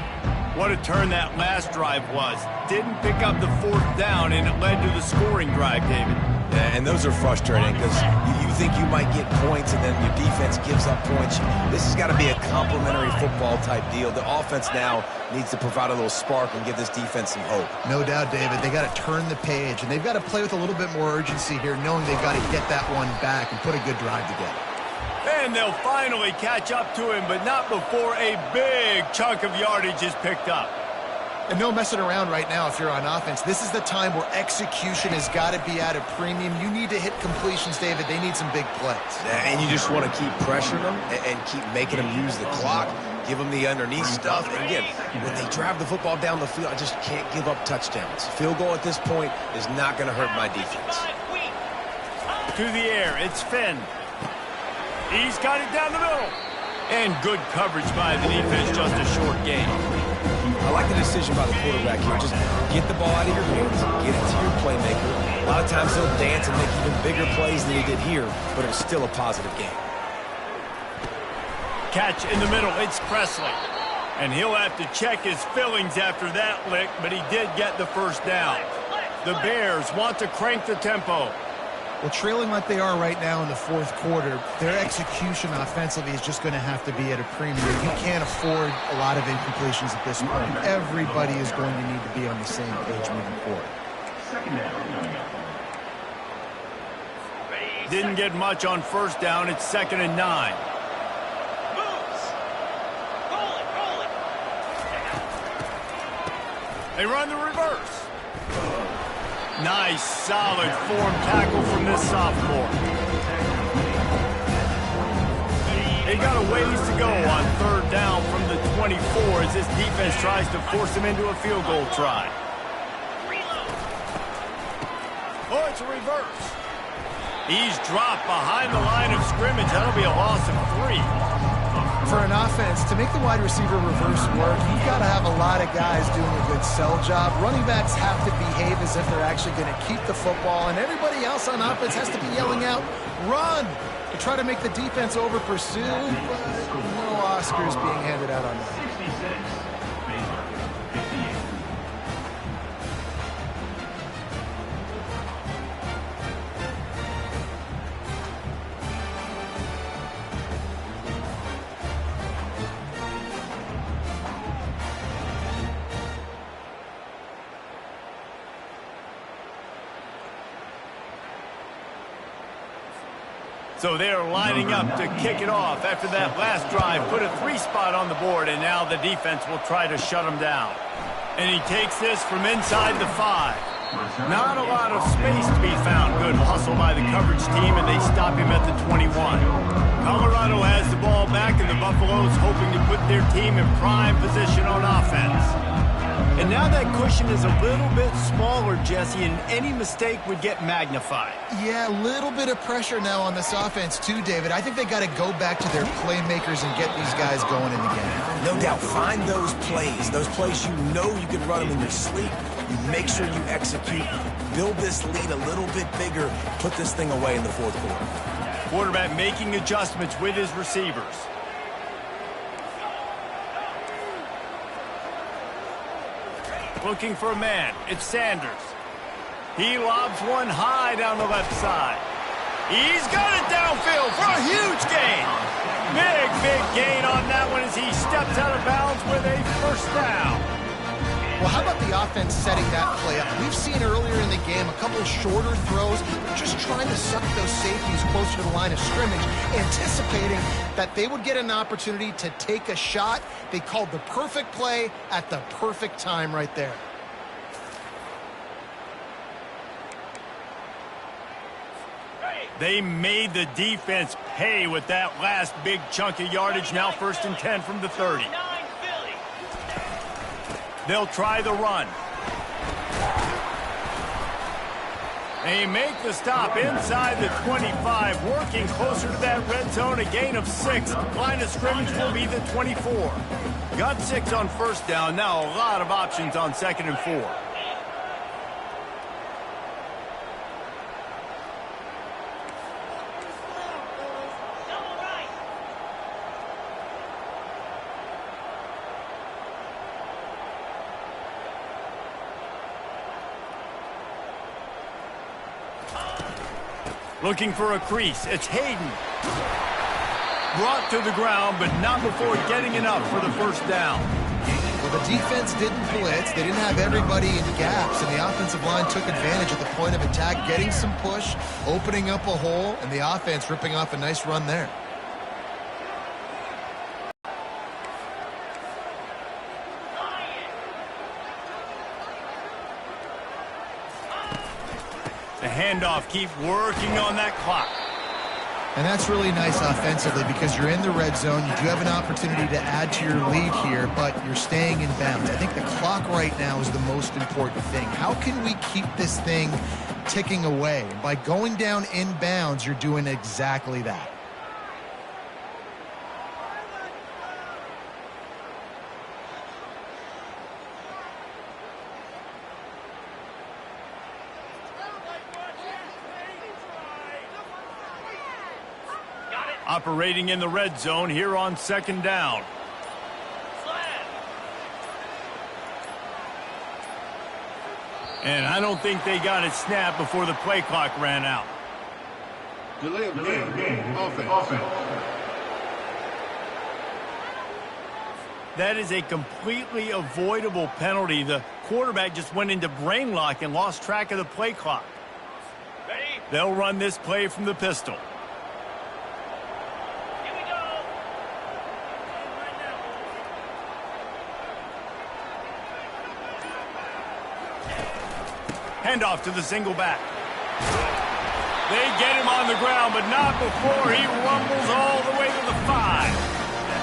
What a turn that last drive was. Didn't pick up the 4th down, and it led to the scoring drive, David. Yeah, and those are frustrating because you think you might get points and then your defense gives up points. This has got to be a complementary football type deal. The offense now needs to provide a little spark and give this defense some hope. No doubt, David. They got to turn the page, and they've got to play with a little bit more urgency here, knowing they've got to get that one back and put a good drive together. And they'll finally catch up to him, but not before a big chunk of yardage is picked up. And no messing around right now if you're on offense. This is the time where execution has got to be at a premium. You need to hit completions, David. They need some big plays. And you just want to keep pressuring them and keep making them use the clock, give them the underneath stuff. And again, when they drive the football down the field, I just can't give up touchdowns. Field goal at this point is not going to hurt my defense. To the air, it's Finn. He's got it down the middle. And good coverage by the defense, just a short gain. I like the decision by the quarterback here. Just get the ball out of your hands, get it to your playmaker. A lot of times he'll dance and make even bigger plays than he did here, but it's still a positive game. Catch in the middle, it's Presley. And he'll have to check his fillings after that lick, but he did get the 1st down. The Bears want to crank the tempo. Well, trailing like they are right now in the 4th quarter, their execution offensively is just going to have to be at a premium. You can't afford a lot of incompletions at this point. Everybody is going to need to be on the same page moving forward. Didn't get much on 1st down. It's 2nd and 9. They run the reverse. Nice, solid form tackle from this sophomore. He got a ways to go on third down from the 24 as this defense tries to force him into a field goal try. Oh, it's a reverse. He's dropped behind the line of scrimmage. That'll be a loss of 3. For an offense, to make the wide receiver reverse work, you've got to have a lot of guys doing a good sell job. Running backs have to behave as if they're actually going to keep the football, and everybody else on offense has to be yelling out, run, to try to make the defense over-pursue, but no Oscars being handed out on that. 66, Baylor, 58. So they're lining up to kick it off after that last drive. Put a 3 spot on the board, and now the defense will try to shut him down. And he takes this from inside the 5. Not a lot of space to be found. Good hustle by the coverage team, and they stop him at the 21. Coloardo has the ball back, and the Buffaloes hoping to put their team in prime position on offense. And now that cushion is a little bit smaller, Jesse, and any mistake would get magnified. Yeah, a little bit of pressure now on this offense too, David. I think they got to go back to their playmakers and get these guys going in the game. No doubt. Find those plays you know you can run them in your sleep. You make sure you execute. Build this lead a little bit bigger. Put this thing away in the fourth quarter. Quarterback making adjustments with his receivers. Looking for a man. It's Sanders. He lobs one high down the left side. He's got it downfield for a huge gain. Big gain on that one as he steps out of bounds with a first down. Well, how about the offense setting that play up? We've seen earlier in the game a couple shorter throws, just trying to suck those safeties closer to the line of scrimmage, anticipating that they would get an opportunity to take a shot. They called the perfect play at the perfect time right there. They made the defense pay with that last big chunk of yardage. Now 1st and 10 from the 30. They'll try the run. They make the stop inside the 25, working closer to that red zone, a gain of 6. Line of scrimmage will be the 24. Got 6 on first down, now a lot of options on 2nd and 4. Looking for a crease. It's Hayden. Brought to the ground, but not before getting enough for the first down. Well, the defense didn't blitz. They didn't have everybody in gaps, and the offensive line took advantage at the point of attack, getting some push, opening up a hole, and the offense ripping off a nice run there. The handoff, keep working on that clock. And that's really nice offensively because you're in the red zone. You do have an opportunity to add to your lead here, but you're staying in bounds. I think the clock right now is the most important thing. How can we keep this thing ticking away? And by going down in bounds, you're doing exactly that. Operating in the red zone here on 2nd down. And I don't think they got it snapped before the play clock ran out. Delay of game. Offense. That is a completely avoidable penalty. The quarterback just went into brain lock and lost track of the play clock. They'll run this play from the pistol. Handoff to the single back. They get him on the ground, but not before he rumbles all the way to the 5.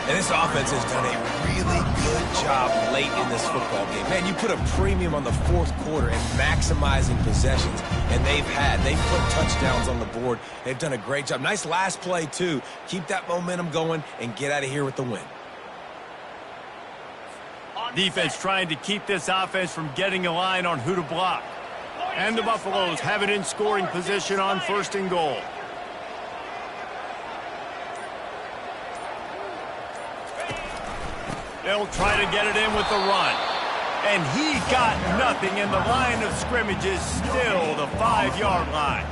And this offense has done a really good job late in this football game. Man, you put a premium on the fourth quarter and maximizing possessions, and they've put touchdowns on the board. They've done a great job. Nice last play, too. Keep that momentum going and get out of here with the win. Defense trying to keep this offense from getting a line on who to block. And the Buffaloes have it in scoring position on 1st and goal. They'll try to get it in with the run. And he got nothing, and the line of scrimmage is still the 5-yard line.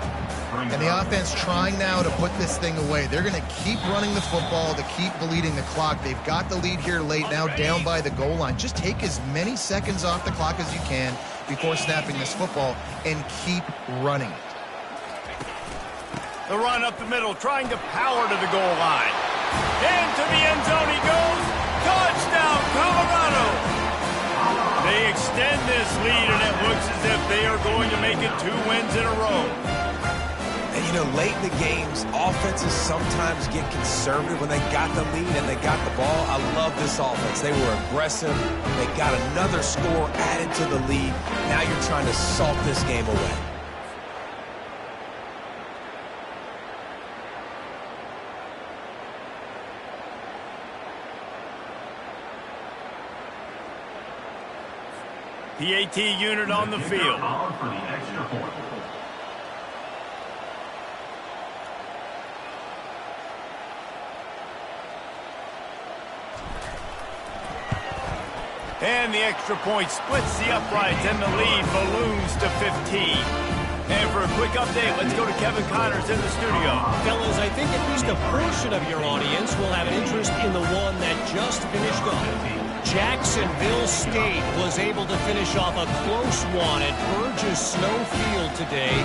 And the offense trying now to put this thing away. They're going to keep running the football to keep bleeding the clock. They've got the lead here late, now down by the goal line. Just take as many seconds off the clock as you can before snapping this football and keep running it. The run up the middle, trying to power to the goal line. Into the end zone he goes. Touchdown, Coloardo! They extend this lead, and it looks as if they are going to make it 2 wins in a row. And, you know, late in the games, offenses sometimes get conservative when they got the lead and they got the ball. I love this offense. They were aggressive. They got another score added to the lead. Now you're trying to salt this game away. PAT unit on the field. For the extra point. And the extra point splits the uprights, and the lead balloons to 15. And for a quick update, let's go to Kevin Connors in the studio. Fellas, I think at least a portion of your audience will have an interest in the one that just finished up. Jacksonville State was able to finish off a close one at Burgess Snow Field today.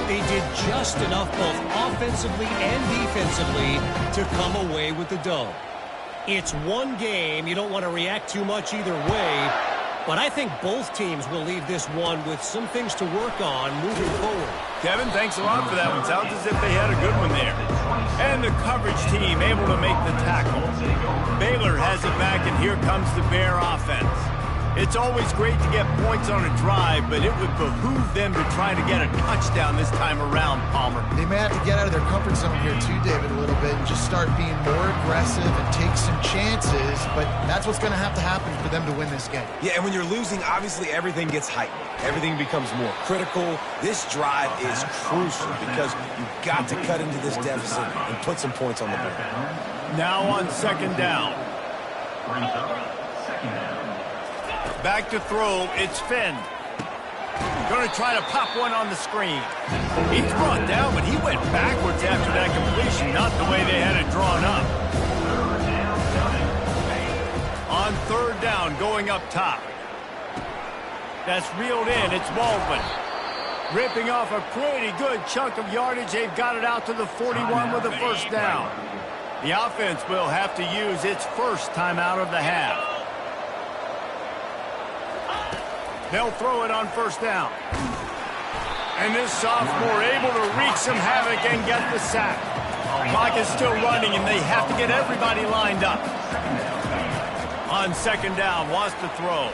They did just enough both offensively and defensively to come away with the dub. It's one game. You don't want to react too much either way. But I think both teams will leave this one with some things to work on moving forward. Kevin, thanks a lot for that one. Sounds as if they had a good one there. And the coverage team able to make the tackle. Baylor has it back, and here comes the Bear offense. It's always great to get points on a drive, but it would behoove them to try to get a touchdown this time around, Palmer. They may have to get out of their comfort zone here too, David, a little bit and just start being more aggressive and take some chances, but that's what's going to happen for them to win this game. Yeah, and when you're losing, obviously everything gets heightened. Everything becomes more critical. This drive is crucial because you've got to cut into this deficit and put some points on the board. Now on 2nd down. Back to throw, it's Finn. Going to try to pop one on the screen. He's brought down, but he went backwards after that completion, not the way they had it drawn up. On 3rd down, going up top. That's reeled in, it's Baldwin. Ripping off a pretty good chunk of yardage. They've got it out to the 41 with a 1st down. The offense will have to use its first timeout of the half. They'll throw it on 1st down. And this sophomore able to wreak some havoc and get the sack. Clock is still running, and they have to get everybody lined up. On 2nd down, wants to throw.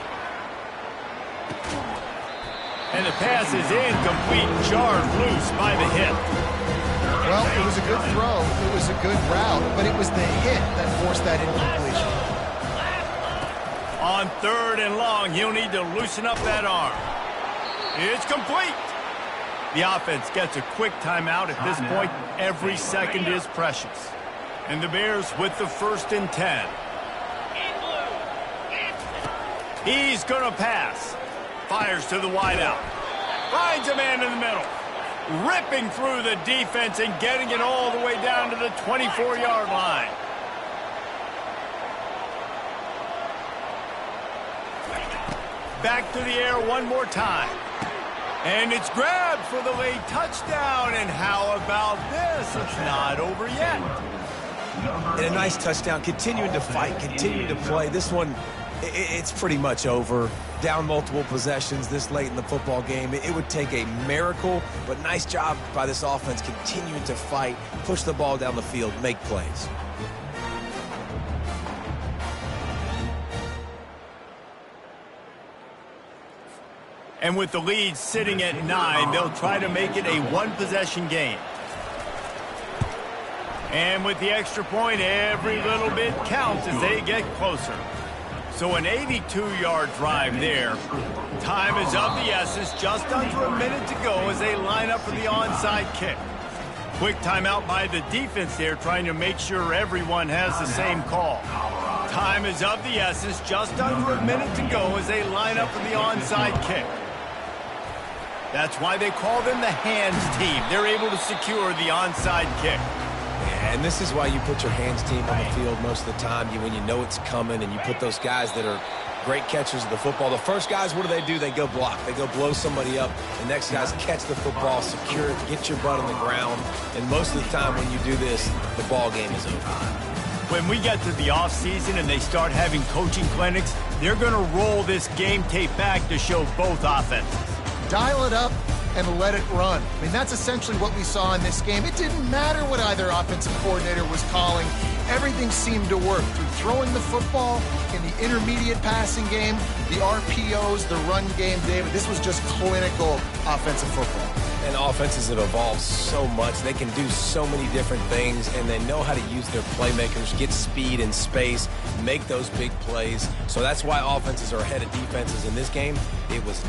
And the pass is incomplete, jarred loose by the hit. Well, it was a good throw. It was a good route, but it was the hit that forced that incompletion. On 3rd and long, he'll need to loosen up that arm. It's complete. The offense gets a quick timeout at this point. Every second is precious. And the Bears with the 1st and 10. He's going to pass. Fires to the wideout. Finds a man in the middle. Ripping through the defense and getting it all the way down to the 24-yard line. Back to the air one more time. And it's grabbed for the late touchdown. And how about this? It's not over yet. And a nice touchdown, continuing to fight, continuing to play. This one It's pretty much over. Down multiple possessions this late in the football game. It would take a miracle, but nice job by this offense continuing to fight, push the ball down the field, make plays. And with the lead sitting at 9, they'll try to make it a one-possession game. And with the extra point, every little bit counts as they get closer. So an 82-yard drive there. Time is of the essence, just under a minute to go as they line up for the onside kick. Quick timeout by the defense there, trying to make sure everyone has the same call. Time is of the essence, just under a minute to go as they line up for the onside kick. That's why they call them the hands team. They're able to secure the onside kick. And this is why you put your hands team on the field most of the time, when you know it's coming, and you put those guys that are great catchers of the football. The first guys, what do? They go block. They go blow somebody up. The next guys catch the football, secure it, get your butt on the ground. And most of the time when you do this, the ball game is over. When we get to the offseason and they start having coaching clinics, they're going to roll this game tape back to show both offenses. Dial it up and let it run. I mean, that's essentially what we saw in this game. It didn't matter what either offensive coordinator was calling. Everything seemed to work. Through throwing the football, in the intermediate passing game, the RPOs, the run game, David, this was just clinical offensive football. And offenses have evolved so much. They can do so many different things, and they know how to use their playmakers, get speed and space, make those big plays. So that's why offenses are ahead of defenses in this game. It was